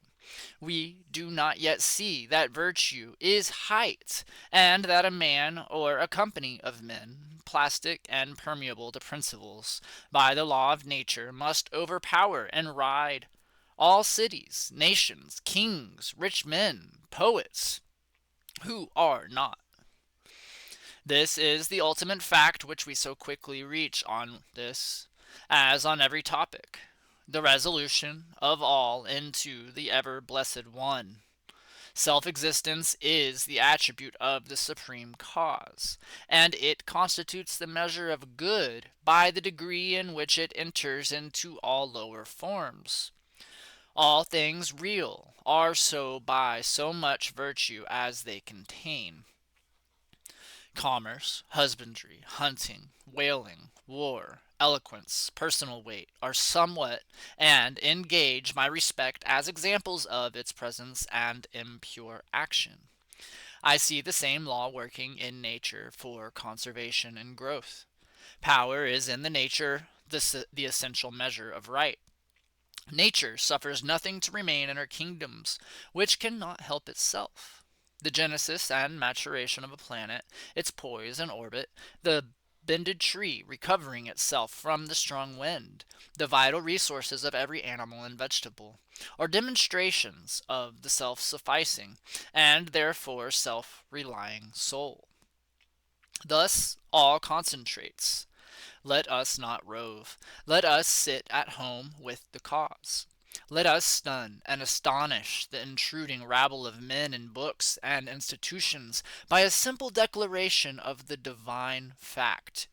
We do not yet see that virtue is height, and that a man or a company of men, plastic and permeable to principles, by the law of nature, must overpower and ride all cities, nations, kings, rich men, poets, who are not. This is the ultimate fact which we so quickly reach on this, as on every topic, the resolution of all into the ever-blessed One. Self-existence is the attribute of the Supreme Cause, and it constitutes the measure of good by the degree in which it enters into all lower forms. All things real are so by so much virtue as they contain. Commerce, husbandry, hunting, whaling, war, eloquence, personal weight, are somewhat, and engage my respect as examples of its presence and impure action. I see the same law working in nature for conservation and growth. Power is in the nature the essential measure of right. Nature suffers nothing to remain in her kingdoms which cannot help itself. The genesis and maturation of a planet, its poise and orbit, the bended tree recovering itself from the strong wind, the vital resources of every animal and vegetable, are demonstrations of the self-sufficing and therefore self-relying soul. Thus all concentrates. Let us not rove. Let us sit at home with the cause. Let us stun and astonish the intruding rabble of men and books and institutions by a simple declaration of the divine fact.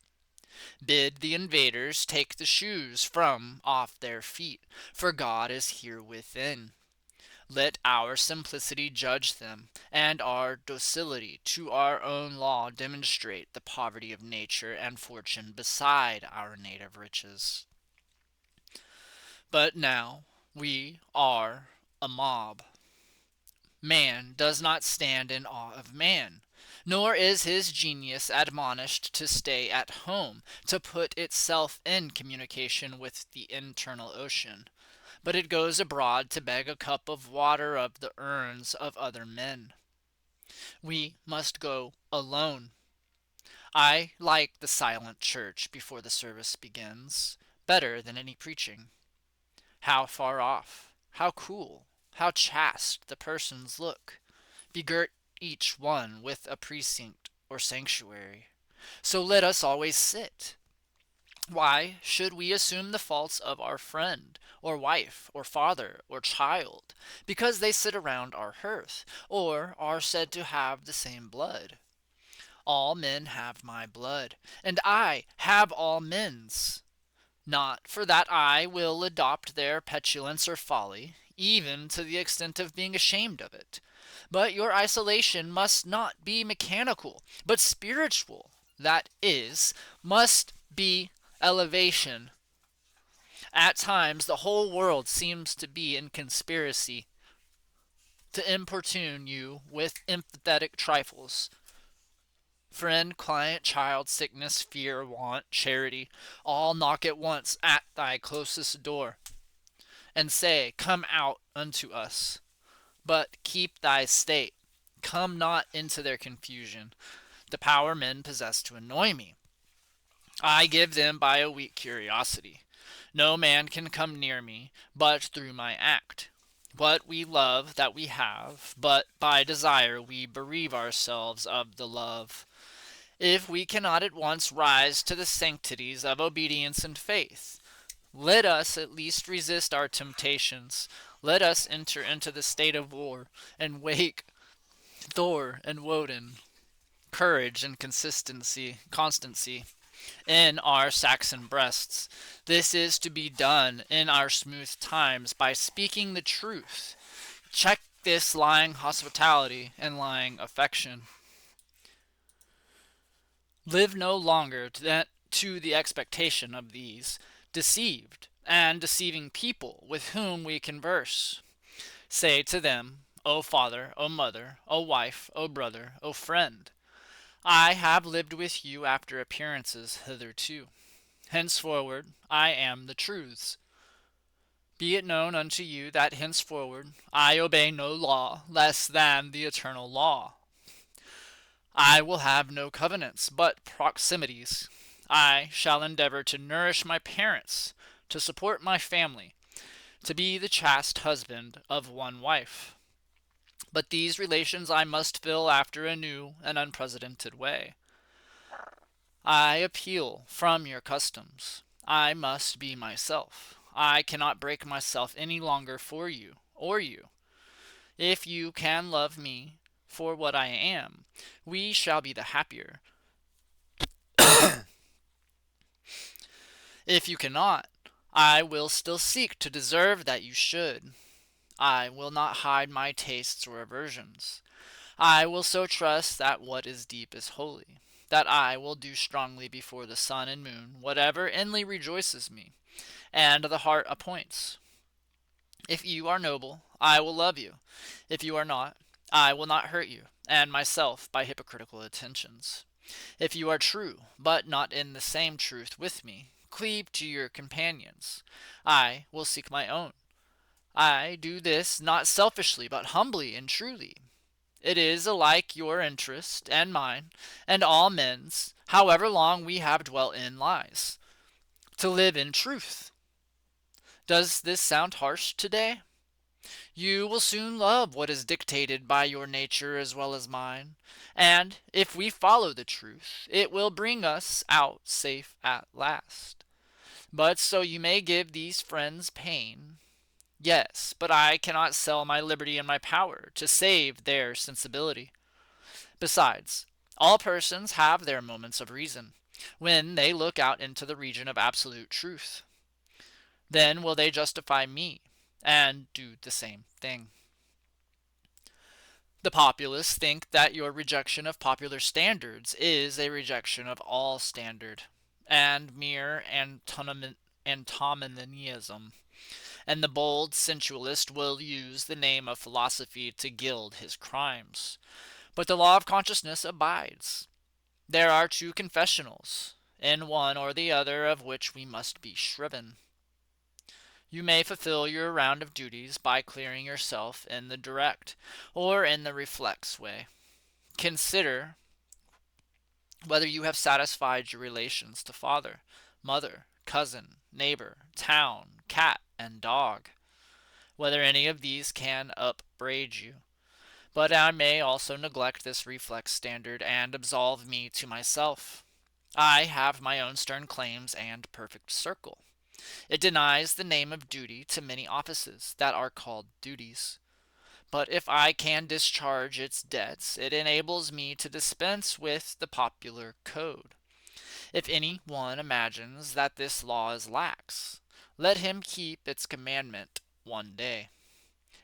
Bid the invaders take the shoes from off their feet, for God is here within. Let our simplicity judge them, and our docility to our own law demonstrate the poverty of nature and fortune beside our native riches. But now we are a mob. Man does not stand in awe of man, nor is his genius admonished to stay at home, to put itself in communication with the internal ocean, but it goes abroad to beg a cup of water of the urns of other men. We must go alone. I like the silent church before the service begins, better than any preaching. How far off, how cool, how chaste the persons look, begirt each one with a precinct or sanctuary. So let us always sit. Why should we assume the faults of our friend, or wife, or father, or child, because they sit around our hearth, or are said to have the same blood? All men have my blood, and I have all men's. Not for that I will adopt their petulance or folly, even to the extent of being ashamed of it. But your isolation must not be mechanical, but spiritual. That is, must be elevation. At times the whole world seems to be in conspiracy to importune you with emphatic trifles. Friend, client, child, sickness, fear, want, charity, all knock at once at thy closest door, and say, Come out unto us. But keep thy state. Come not into their confusion. The power men possess to annoy me, I give them by a weak curiosity. No man can come near me but through my act. What we love that we have, but by desire we bereave ourselves of the love. If we cannot at once rise to the sanctities of obedience and faith, let us at least resist our temptations. Let us enter into the state of war and wake Thor and Woden, courage and constancy in our Saxon breasts. This is to be done in our smooth times by speaking the truth. Check this lying hospitality and lying affection. Live no longer to the expectation of these deceived and deceiving people with whom we converse. Say to them, O father, O mother, O wife, O brother, O friend, I have lived with you after appearances hitherto. Henceforward I am the truths. Be it known unto you that henceforward I obey no law less than the eternal law. I will have no covenants, but proximities. I shall endeavor to nourish my parents, to support my family, to be the chaste husband of one wife. But these relations I must fill after a new and unprecedented way. I appeal from your customs. I must be myself. I cannot break myself any longer for you or you. If you can love me for what I am, we shall be the happier. If you cannot, I will still seek to deserve that you should. I will not hide my tastes or aversions. I will so trust that what is deep is holy, that I will do strongly before the sun and moon whatever inly rejoices me, and the heart appoints. If you are noble, I will love you. If you are not, I will not hurt you, and myself by hypocritical attentions. If you are true, but not in the same truth with me, cleave to your companions. I will seek my own. I do this not selfishly, but humbly and truly. It is alike your interest and mine, and all men's, however long we have dwelt in lies, to live in truth. Does this sound harsh today? You will soon love what is dictated by your nature as well as mine, and if we follow the truth, it will bring us out safe at last. But so you may give these friends pain. Yes, but I cannot sell my liberty and my power to save their sensibility. Besides, all persons have their moments of reason, when they look out into the region of absolute truth. Then will they justify me, and do the same thing. The populace think that your rejection of popular standards is a rejection of all standard, and mere antinomianism, and the bold sensualist will use the name of philosophy to gild his crimes. But the law of consciousness abides. There are two confessionals, in one or the other of which we must be shriven. You may fulfill your round of duties by clearing yourself in the direct or in the reflex way. Consider whether you have satisfied your relations to father, mother, cousin, neighbor, town, cat, and dog, whether any of these can upbraid you. But I may also neglect this reflex standard and absolve me to myself. I have my own stern claims and perfect circle. It denies the name of duty to many offices that are called duties. But if I can discharge its debts, it enables me to dispense with the popular code. If any one imagines that this law is lax, let him keep its commandment one day.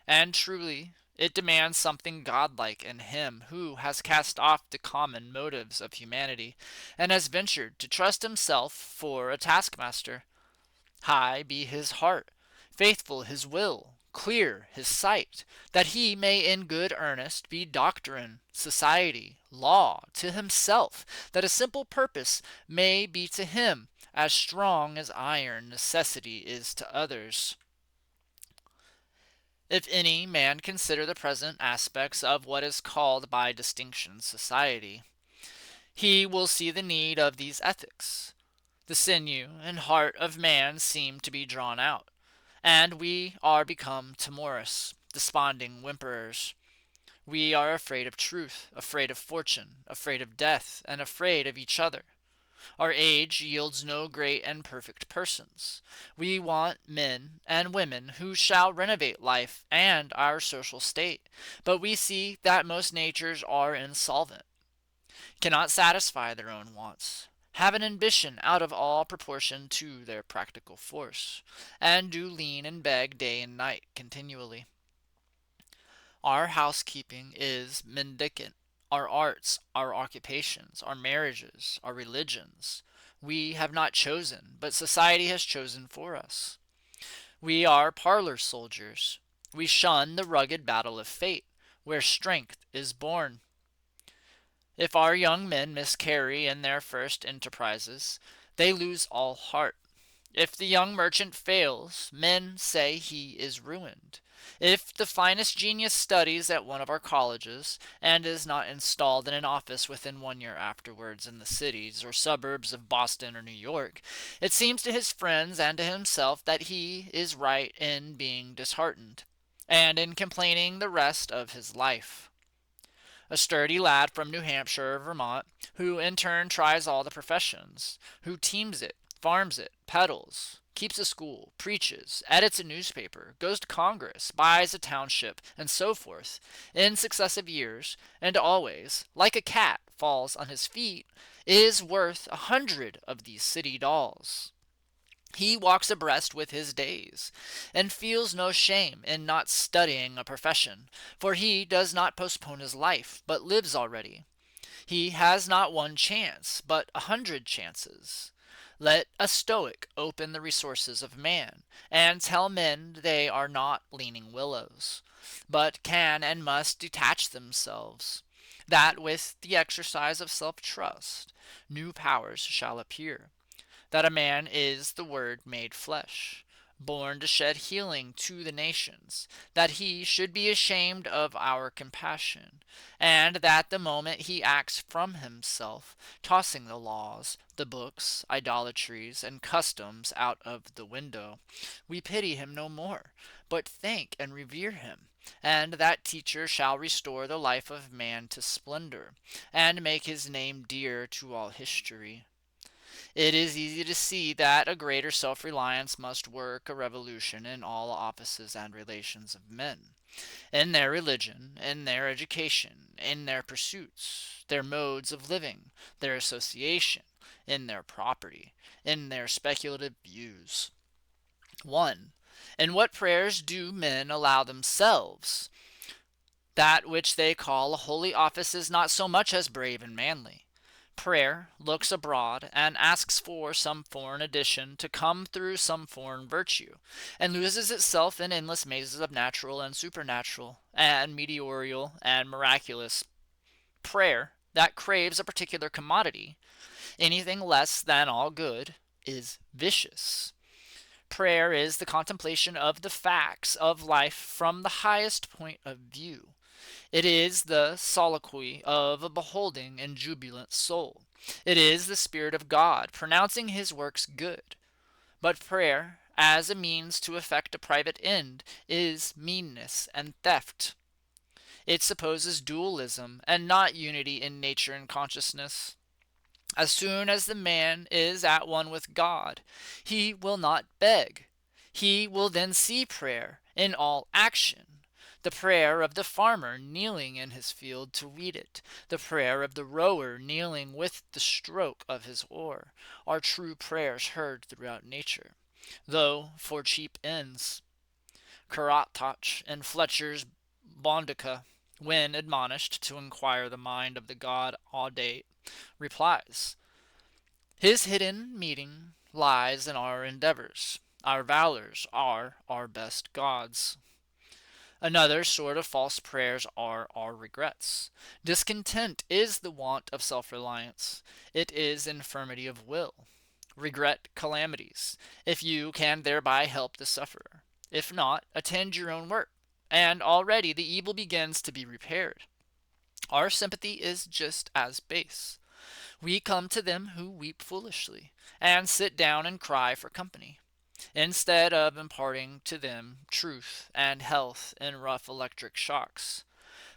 And truly, it demands something godlike in him who has cast off the common motives of humanity, and has ventured to trust himself for a taskmaster. High be his heart, faithful his will, clear his sight, that he may in good earnest be doctrine, society, law to himself, that a simple purpose may be to him as strong as iron necessity is to others. If any man consider the present aspects of what is called by distinction society, he will see the need of these ethics. The sinew and heart of man seem to be drawn out, and we are become timorous, desponding whimperers. We are afraid of truth, afraid of fortune, afraid of death, and afraid of each other. Our age yields no great and perfect persons. We want men and women who shall renovate life and our social state, but we see that most natures are insolvent, cannot satisfy their own wants, have an ambition out of all proportion to their practical force, and do lean and beg day and night continually. Our housekeeping is mendicant, our arts, our occupations, our marriages, our religions. We have not chosen, but society has chosen for us. We are parlor soldiers. We shun the rugged battle of fate, where strength is born. If our young men miscarry in their first enterprises, they lose all heart. If the young merchant fails, men say he is ruined. If the finest genius studies at one of our colleges, and is not installed in an office within 1 year afterwards in the cities or suburbs of Boston or New York, it seems to his friends and to himself that he is right in being disheartened, and in complaining the rest of his life. A sturdy lad from New Hampshire or Vermont, who in turn tries all the professions, who teams it, farms it, peddles, keeps a school, preaches, edits a newspaper, goes to Congress, buys a township, and so forth, in successive years, and always, like a cat, falls on his feet, is worth 100 of these city dolls. He walks abreast with his days, and feels no shame in not studying a profession, for he does not postpone his life, but lives already. He has not one chance, but 100 chances. Let a Stoic open the resources of man, and tell men they are not leaning willows, but can and must detach themselves, that with the exercise of self-trust new powers shall appear, that a man is the Word made flesh, born to shed healing to the nations, that he should be ashamed of our compassion, and that the moment he acts from himself, tossing the laws, the books, idolatries, and customs out of the window, we pity him no more, but thank and revere him, and that teacher shall restore the life of man to splendor, and make his name dear to all history. It is easy to see that a greater self-reliance must work a revolution in all offices and relations of men, in their religion, in their education, in their pursuits, their modes of living, their association, in their property, in their speculative views. 1. In what prayers do men allow themselves? That which they call a holy office is not so much as brave and manly. Prayer looks abroad and asks for some foreign addition to come through some foreign virtue, and loses itself in endless mazes of natural and supernatural, and meteorial and miraculous. Prayer, that craves a particular commodity, anything less than all good, is vicious. Prayer is the contemplation of the facts of life from the highest point of view. It is the soliloquy of a beholding and jubilant soul. It is the Spirit of God pronouncing his works good. But prayer, as a means to effect a private end, is meanness and theft. It supposes dualism and not unity in nature and consciousness. As soon as the man is at one with God, he will not beg. He will then see prayer in all action. The prayer of the farmer kneeling in his field to weed it, the prayer of the rower kneeling with the stroke of his oar, are true prayers heard throughout nature, though for cheap ends. Carotach and Fletcher's Bondica, when admonished to inquire the mind of the god audate, replies, his hidden meaning lies in our endeavors, Our valors are our best gods. Another sort of false prayers are our regrets. Discontent is the want of self-reliance. It is infirmity of will. Regret calamities, if you can thereby help the sufferer. If not, attend your own work, and already the evil begins to be repaired. Our sympathy is just as base. We come to them who weep foolishly, and sit down and cry for company, instead of imparting to them truth and health in rough electric shocks,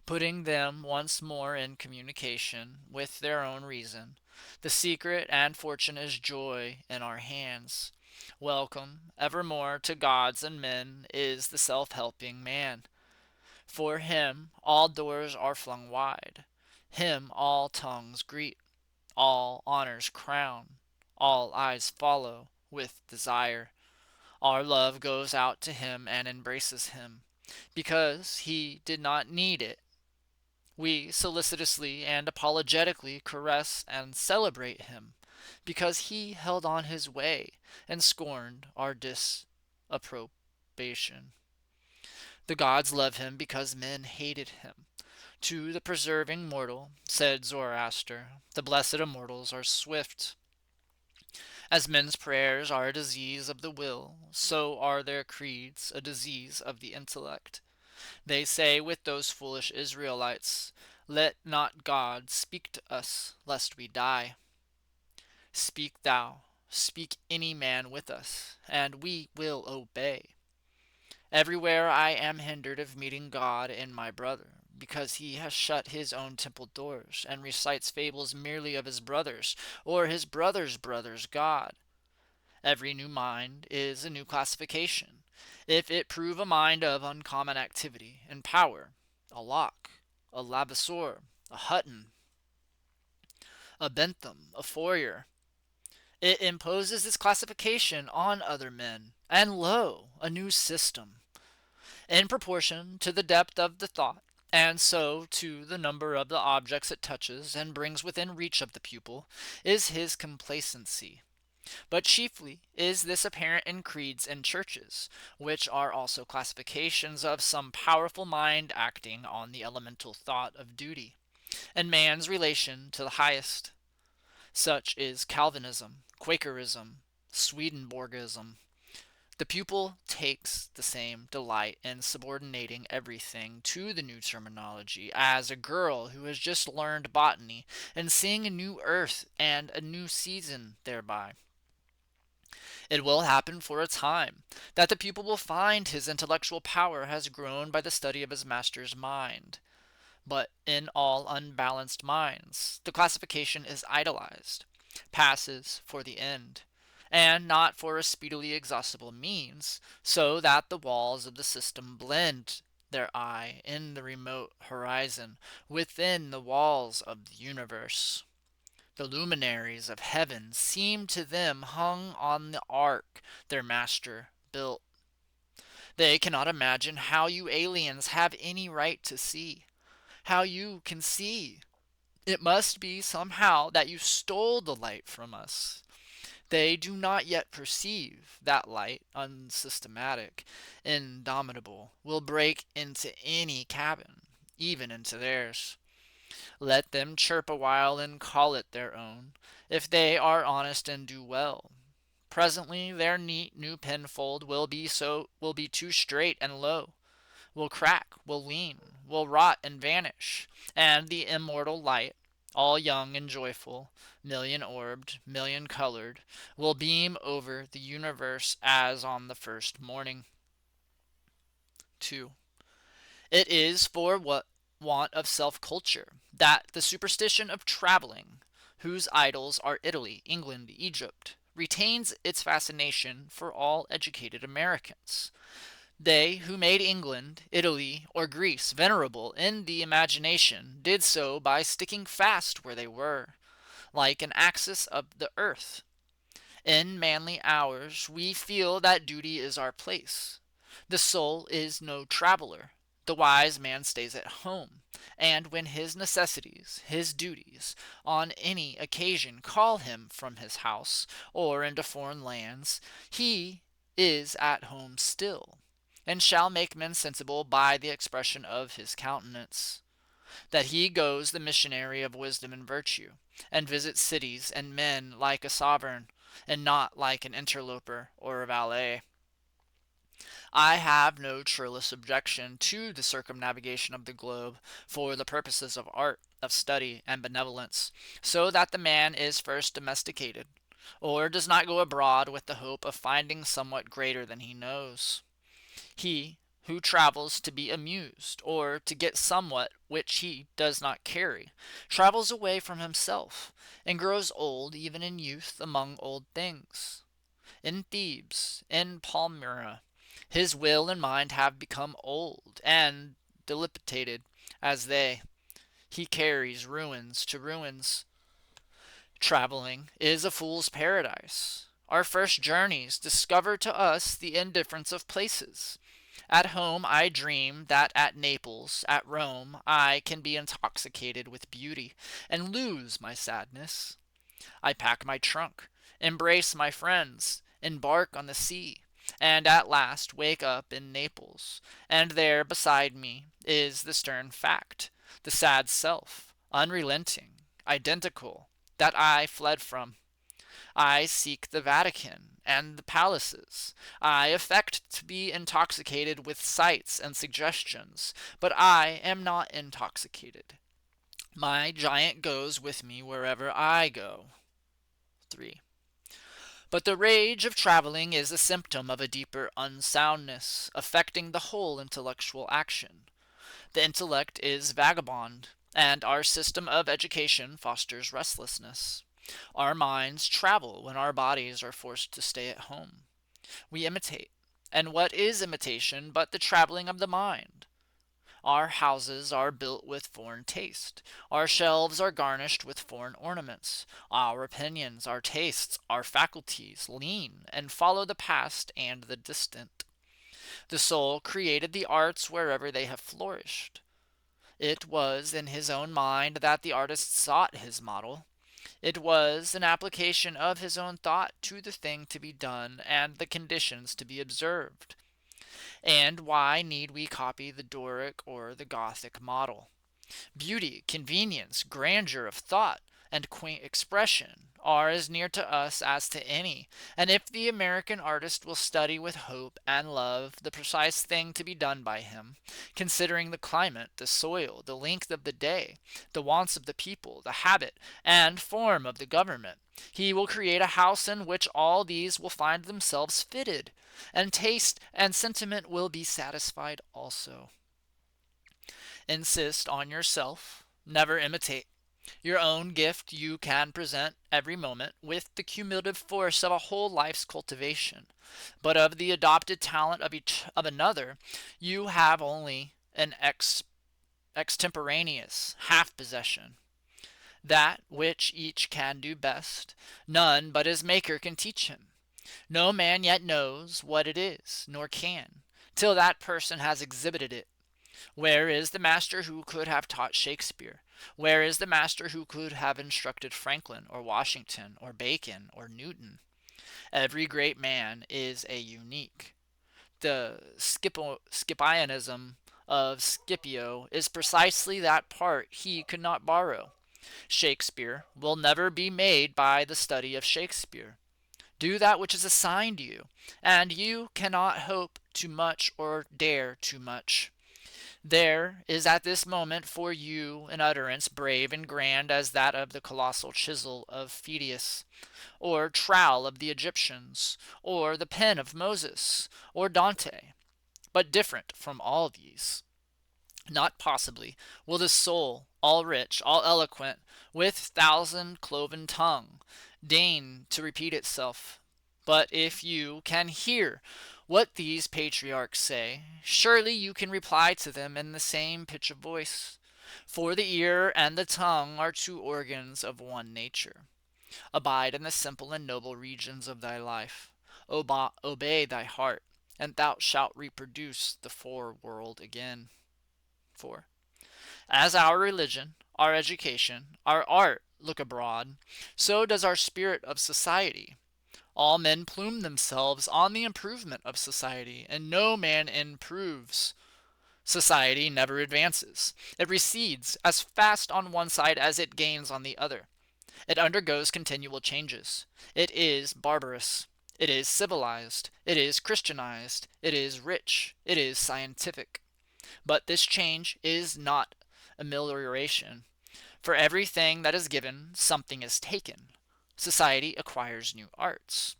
putting them once more in communication with their own reason. The secret and fortune is joy in our hands. Welcome evermore to gods and men is the self-helping man. For him all doors are flung wide. Him all tongues greet, all honors crown, all eyes follow with desire. Our love goes out to him and embraces him, because he did not need it. We solicitously and apologetically caress and celebrate him, because he held on his way and scorned our disapprobation. The gods love him because men hated him. To the persevering mortal, said Zoroaster, the blessed immortals are swift. As men's prayers are a disease of the will, so are their creeds a disease of the intellect. They say with those foolish Israelites, let not God speak to us, lest we die. Speak thou, speak any man with us, and we will obey. Everywhere I am hindered of meeting God in my brother, because he has shut his own temple doors, and recites fables merely of his brother's, or his brother's brother's God. Every new mind is a new classification. If it prove a mind of uncommon activity and power, a Locke, a Lavasseur, a Hutton, a Bentham, a Fourier, it imposes this classification on other men, and lo, a new system. In proportion to the depth of the thought, and so to the number of the objects it touches and brings within reach of the pupil, is his complacency. But chiefly is this apparent in creeds and churches, which are also classifications of some powerful mind acting on the elemental thought of duty, and man's relation to the highest. Such is Calvinism, Quakerism, Swedenborgism. The pupil takes the same delight in subordinating everything to the new terminology as a girl who has just learned botany and seeing a new earth and a new season thereby. It will happen for a time that the pupil will find his intellectual power has grown by the study of his master's mind. But in all unbalanced minds, the classification is idolized, passes for the end, and not for a speedily exhaustible means, so that the walls of the system blend their eye in the remote horizon within the walls of the universe. The luminaries of heaven seem to them hung on the ark their master built. They cannot imagine how you aliens have any right to see, how you can see. It must be somehow that you stole the light from us. They do not yet perceive that light, unsystematic, indomitable, will break into any cabin, even into theirs. Let them chirp a while and call it their own, if they are honest and do well. Presently their neat new penfold will be too straight and low, will crack, will lean, will rot and vanish, and the immortal light, all young and joyful, million-orbed, million-colored, will beam over the universe as on the first morning. 2. It is for what want of self-culture that the superstition of traveling, whose idols are Italy, England, Egypt, retains its fascination for all educated Americans. They who made England, Italy, or Greece venerable in the imagination did so by sticking fast where they were, like an axis of the earth. In manly hours we feel that duty is our place. The soul is no traveler. The wise man stays at home, and when his necessities, his duties, on any occasion call him from his house or into foreign lands, he is at home still, and shall make men sensible by the expression of his countenance, that he goes the missionary of wisdom and virtue, and visits cities and men like a sovereign, and not like an interloper or a valet. I have no churlish objection to the circumnavigation of the globe for the purposes of art, of study, and benevolence, so that the man is first domesticated, or does not go abroad with the hope of finding somewhat greater than he knows. He who travels to be amused, or to get somewhat which he does not carry, travels away from himself, and grows old even in youth among old things. In Thebes, in Palmyra, his will and mind have become old and dilapidated as they. He carries ruins to ruins. Traveling is a fool's paradise. Our first journeys discover to us the indifference of places. At home I dream that at Naples, at Rome, I can be intoxicated with beauty and lose my sadness. I pack my trunk, embrace my friends, embark on the sea, and at last wake up in Naples, and there beside me is the stern fact, the sad self, unrelenting, identical, that I fled from. I seek the Vatican and the palaces. I affect to be intoxicated with sights and suggestions, but I am not intoxicated. My giant goes with me wherever I go. 3. But the rage of traveling is a symptom of a deeper unsoundness, affecting the whole intellectual action. The intellect is vagabond, and our system of education fosters restlessness. Our minds travel when our bodies are forced to stay at home. We imitate. And what is imitation but the traveling of the mind? Our houses are built with foreign taste. Our shelves are garnished with foreign ornaments. Our opinions, our tastes, our faculties lean and follow the past and the distant. The soul created the arts wherever they have flourished. It was in his own mind that the artist sought his model. It was an application of his own thought to the thing to be done and the conditions to be observed. And why need we copy the Doric or the Gothic model? Beauty, convenience, grandeur of thought, and quaint expression are as near to us as to any, and if the American artist will study with hope and love the precise thing to be done by him, considering the climate, the soil, the length of the day, the wants of the people, the habit and form of the government, he will create a house in which all these will find themselves fitted, and taste and sentiment will be satisfied also. Insist on yourself. Never imitate. Your own gift you can present every moment with the cumulative force of a whole life's cultivation. But of the adopted talent of another, you have only an extemporaneous half possession. That which each can do best, none but his Maker can teach him. No man yet knows what it is, nor can, till that person has exhibited it. Where is the master who could have taught Shakespeare? Where is the master who could have instructed Franklin, or Washington, or Bacon, or Newton? Every great man is a unique. The Scipianism of Scipio is precisely that part he could not borrow. Shakespeare will never be made by the study of Shakespeare. Do that which is assigned you, and you cannot hope too much or dare too much. There is at this moment for you an utterance brave and grand as that of the colossal chisel of Phidias, or trowel of the Egyptians, or the pen of Moses, or Dante, but different from all these. Not possibly will the soul, all rich, all eloquent, with thousand cloven tongue, deign to repeat itself. But if you can hear what these patriarchs say, surely you can reply to them in the same pitch of voice. For the ear and the tongue are two organs of one nature. Abide in the simple and noble regions of thy life. Obey thy heart, and thou shalt reproduce the foreworld again. 4. As our religion, our education, our art look abroad, so does our spirit of society. All men plume themselves on the improvement of society, and no man improves. Society never advances. It recedes as fast on one side as it gains on the other. It undergoes continual changes. It is barbarous. It is civilized. It is Christianized. It is rich. It is scientific. But this change is not amelioration. For everything that is given, something is taken. Society acquires new arts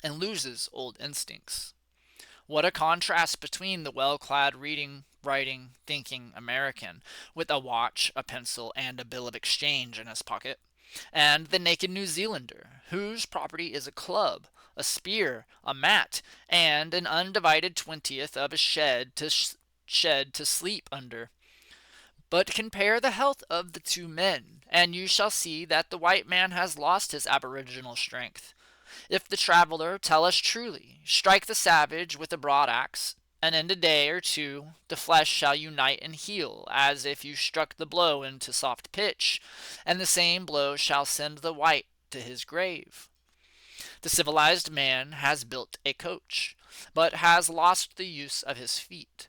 and loses old instincts. What a contrast between the well-clad reading, writing, thinking American with a watch, a pencil, and a bill of exchange in his pocket, and the naked New Zealander, whose property is a club, a spear, a mat, and an undivided 20th of a shed to sleep under. But compare the health of the two men, and you shall see that the white man has lost his aboriginal strength. If the traveler tell us truly, strike the savage with a broad axe, and in a day or two the flesh shall unite and heal, as if you struck the blow into soft pitch, and the same blow shall send the white to his grave. The civilized man has built a coach, but has lost the use of his feet.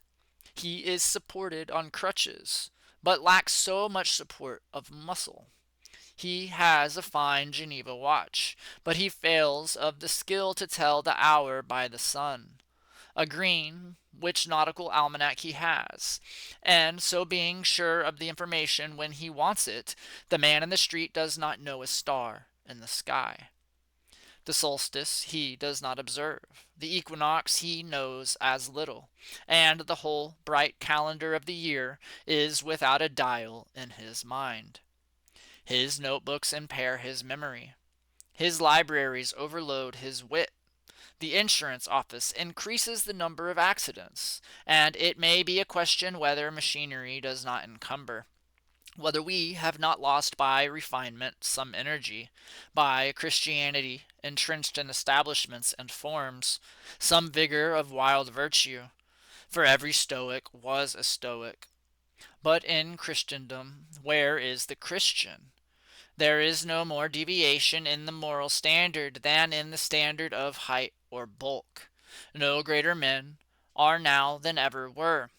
He is supported on crutches, but lacks so much support of muscle. He has a fine Geneva watch, but he fails of the skill to tell the hour by the sun. A green, which nautical almanac he has, and so being sure of the information when he wants it, the man in the street does not know a star in the sky. The solstice he does not observe, the equinox he knows as little, and the whole bright calendar of the year is without a dial in his mind. His notebooks impair his memory. His libraries overload his wit. The insurance office increases the number of accidents, and it may be a question whether machinery does not encumber, whether we have not lost by refinement some energy, by Christianity entrenched in establishments and forms, some vigor of wild virtue. For every Stoic was a Stoic. But in Christendom, where is the Christian? There is no more deviation in the moral standard than in the standard of height or bulk. No greater men are now than ever were.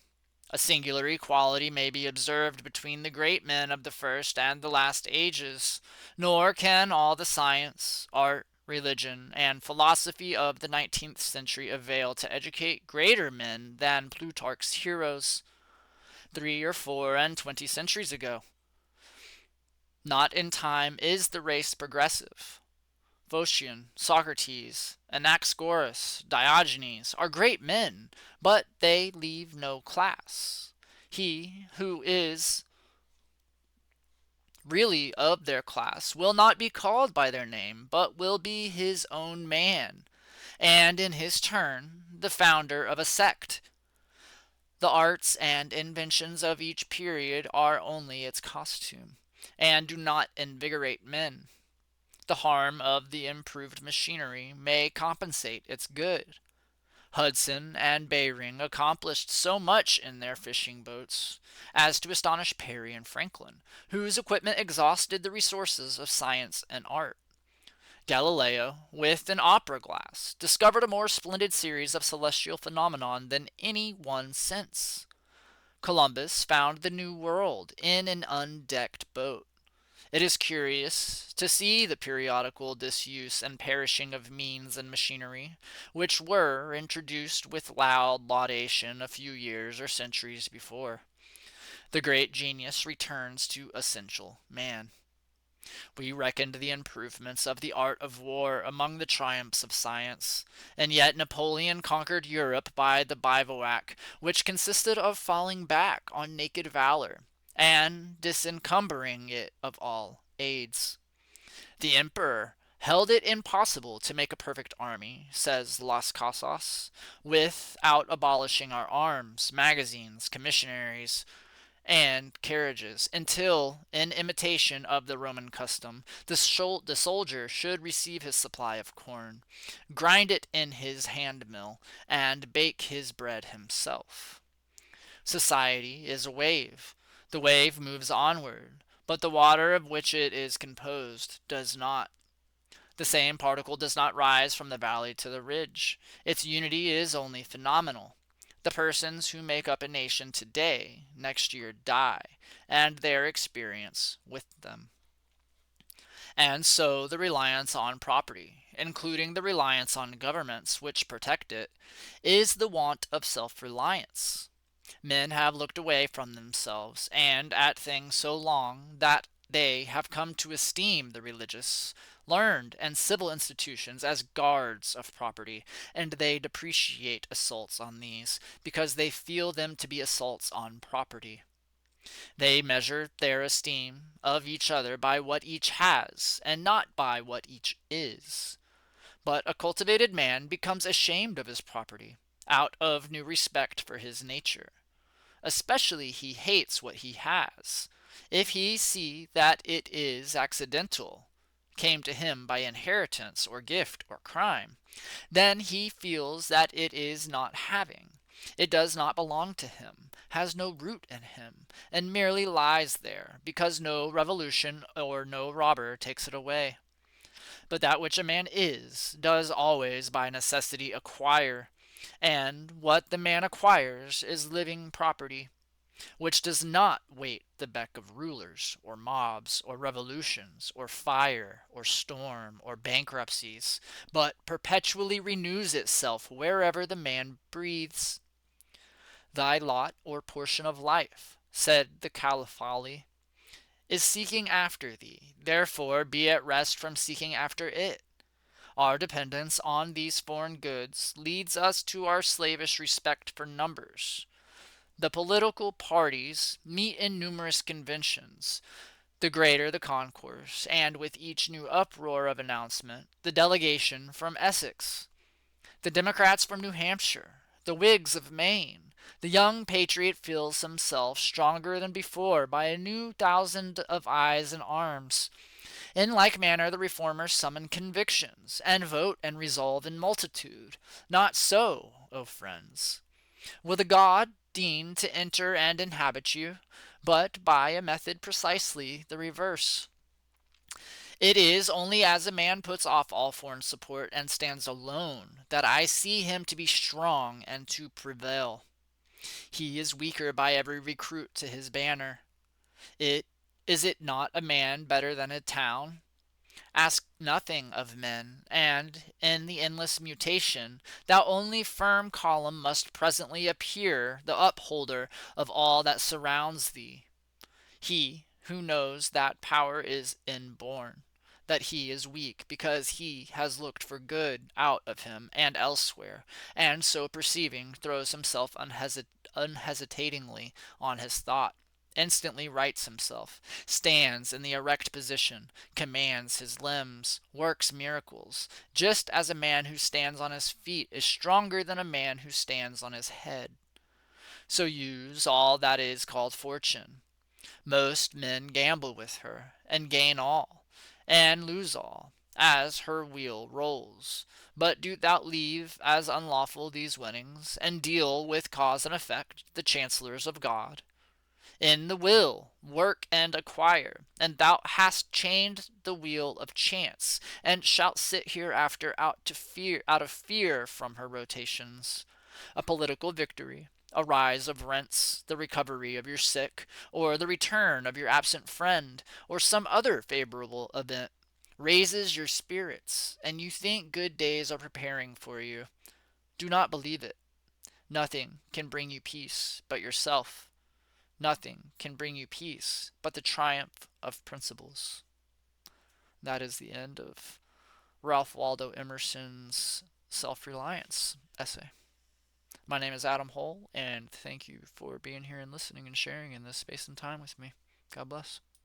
A singular equality may be observed between the great men of the first and the last ages, nor can all the science, art, religion, and philosophy of the 19th century avail to educate greater men than Plutarch's heroes 3 or 4 and 20 centuries ago. Not in time is the race progressive. Phocion, Socrates, Anaxagoras, Diogenes are great men, but they leave no class. He who is really of their class will not be called by their name, but will be his own man, and in his turn the founder of a sect. The arts and inventions of each period are only its costume, and do not invigorate men. The harm of the improved machinery may compensate its good. Hudson and Behring accomplished so much in their fishing boats as to astonish Perry and Franklin, whose equipment exhausted the resources of science and art. Galileo, with an opera glass, discovered a more splendid series of celestial phenomena than any one since. Columbus found the New World in an undecked boat. It is curious to see the periodical disuse and perishing of means and machinery, which were introduced with loud laudation a few years or centuries before. The great genius returns to essential man. We reckoned the improvements of the art of war among the triumphs of science, and yet Napoleon conquered Europe by the bivouac, which consisted of falling back on naked valor, and disencumbering it of all aids. The emperor held it impossible to make a perfect army, says Las Casas, without abolishing our arms, magazines, commissaries, and carriages, until, in imitation of the Roman custom, the soldier should receive his supply of corn, grind it in his hand mill, and bake his bread himself. Society is a wave. The wave moves onward, but the water of which it is composed does not. The same particle does not rise from the valley to the ridge. Its unity is only phenomenal. The persons who make up a nation today, next year die, and their experience with them. And so the reliance on property, including the reliance on governments which protect it, is the want of self-reliance. Men have looked away from themselves and at things so long that they have come to esteem the religious, learned, and civil institutions as guards of property, and they depreciate assaults on these because they feel them to be assaults on property. They measure their esteem of each other by what each has, and not by what each is. But a cultivated man becomes ashamed of his property, out of new respect for his nature. Especially he hates what he has, if he see that it is accidental, came to him by inheritance or gift or crime, then he feels that it is not having. It does not belong to him, has no root in him, and merely lies there, because no revolution or no robber takes it away. But that which a man is, does always by necessity acquire, and what the man acquires is living property, which does not wait the beck of rulers, or mobs, or revolutions, or fire, or storm, or bankruptcies, but perpetually renews itself wherever the man breathes. Thy lot or portion of life, said the Caliphali, is seeking after thee, therefore be at rest from seeking after it. Our dependence on these foreign goods leads us to our slavish respect for numbers. The political parties meet in numerous conventions. The greater the concourse, and with each new uproar of announcement, the delegation from Essex, the Democrats from New Hampshire, the Whigs of Maine, the young patriot feels himself stronger than before by a new thousand of eyes and arms. In like manner the reformers summon convictions, and vote and resolve in multitude. Not so, O friends. Will the God deign to enter and inhabit you, but by a method precisely the reverse? It is only as a man puts off all foreign support and stands alone that I see him to be strong and to prevail. He is weaker by every recruit to his banner. It is it not a man better than a town? Ask nothing of men, and in the endless mutation, thou only firm column must presently appear the upholder of all that surrounds thee. He who knows that power is inborn, that he is weak because he has looked for good out of him and elsewhere, and so perceiving throws himself unhesitatingly on his thought, instantly rights himself, stands in the erect position, commands his limbs, works miracles, just as a man who stands on his feet is stronger than a man who stands on his head. So use all that is called fortune. Most men gamble with her, and gain all, and lose all, as her wheel rolls. But do thou leave as unlawful these winnings, and deal with cause and effect, the chancellors of God. In the will, work and acquire, and thou hast chained the wheel of chance, and shalt sit hereafter out of fear from her rotations. A political victory, a rise of rents, the recovery of your sick, or the return of your absent friend, or some other favorable event, raises your spirits, and you think good days are preparing for you. Do not believe it. Nothing can bring you peace but yourself. Nothing can bring you peace but the triumph of principles. That is the end of Ralph Waldo Emerson's Self-Reliance essay. My name is Adam Hull, and thank you for being here and listening and sharing in this space and time with me. God bless.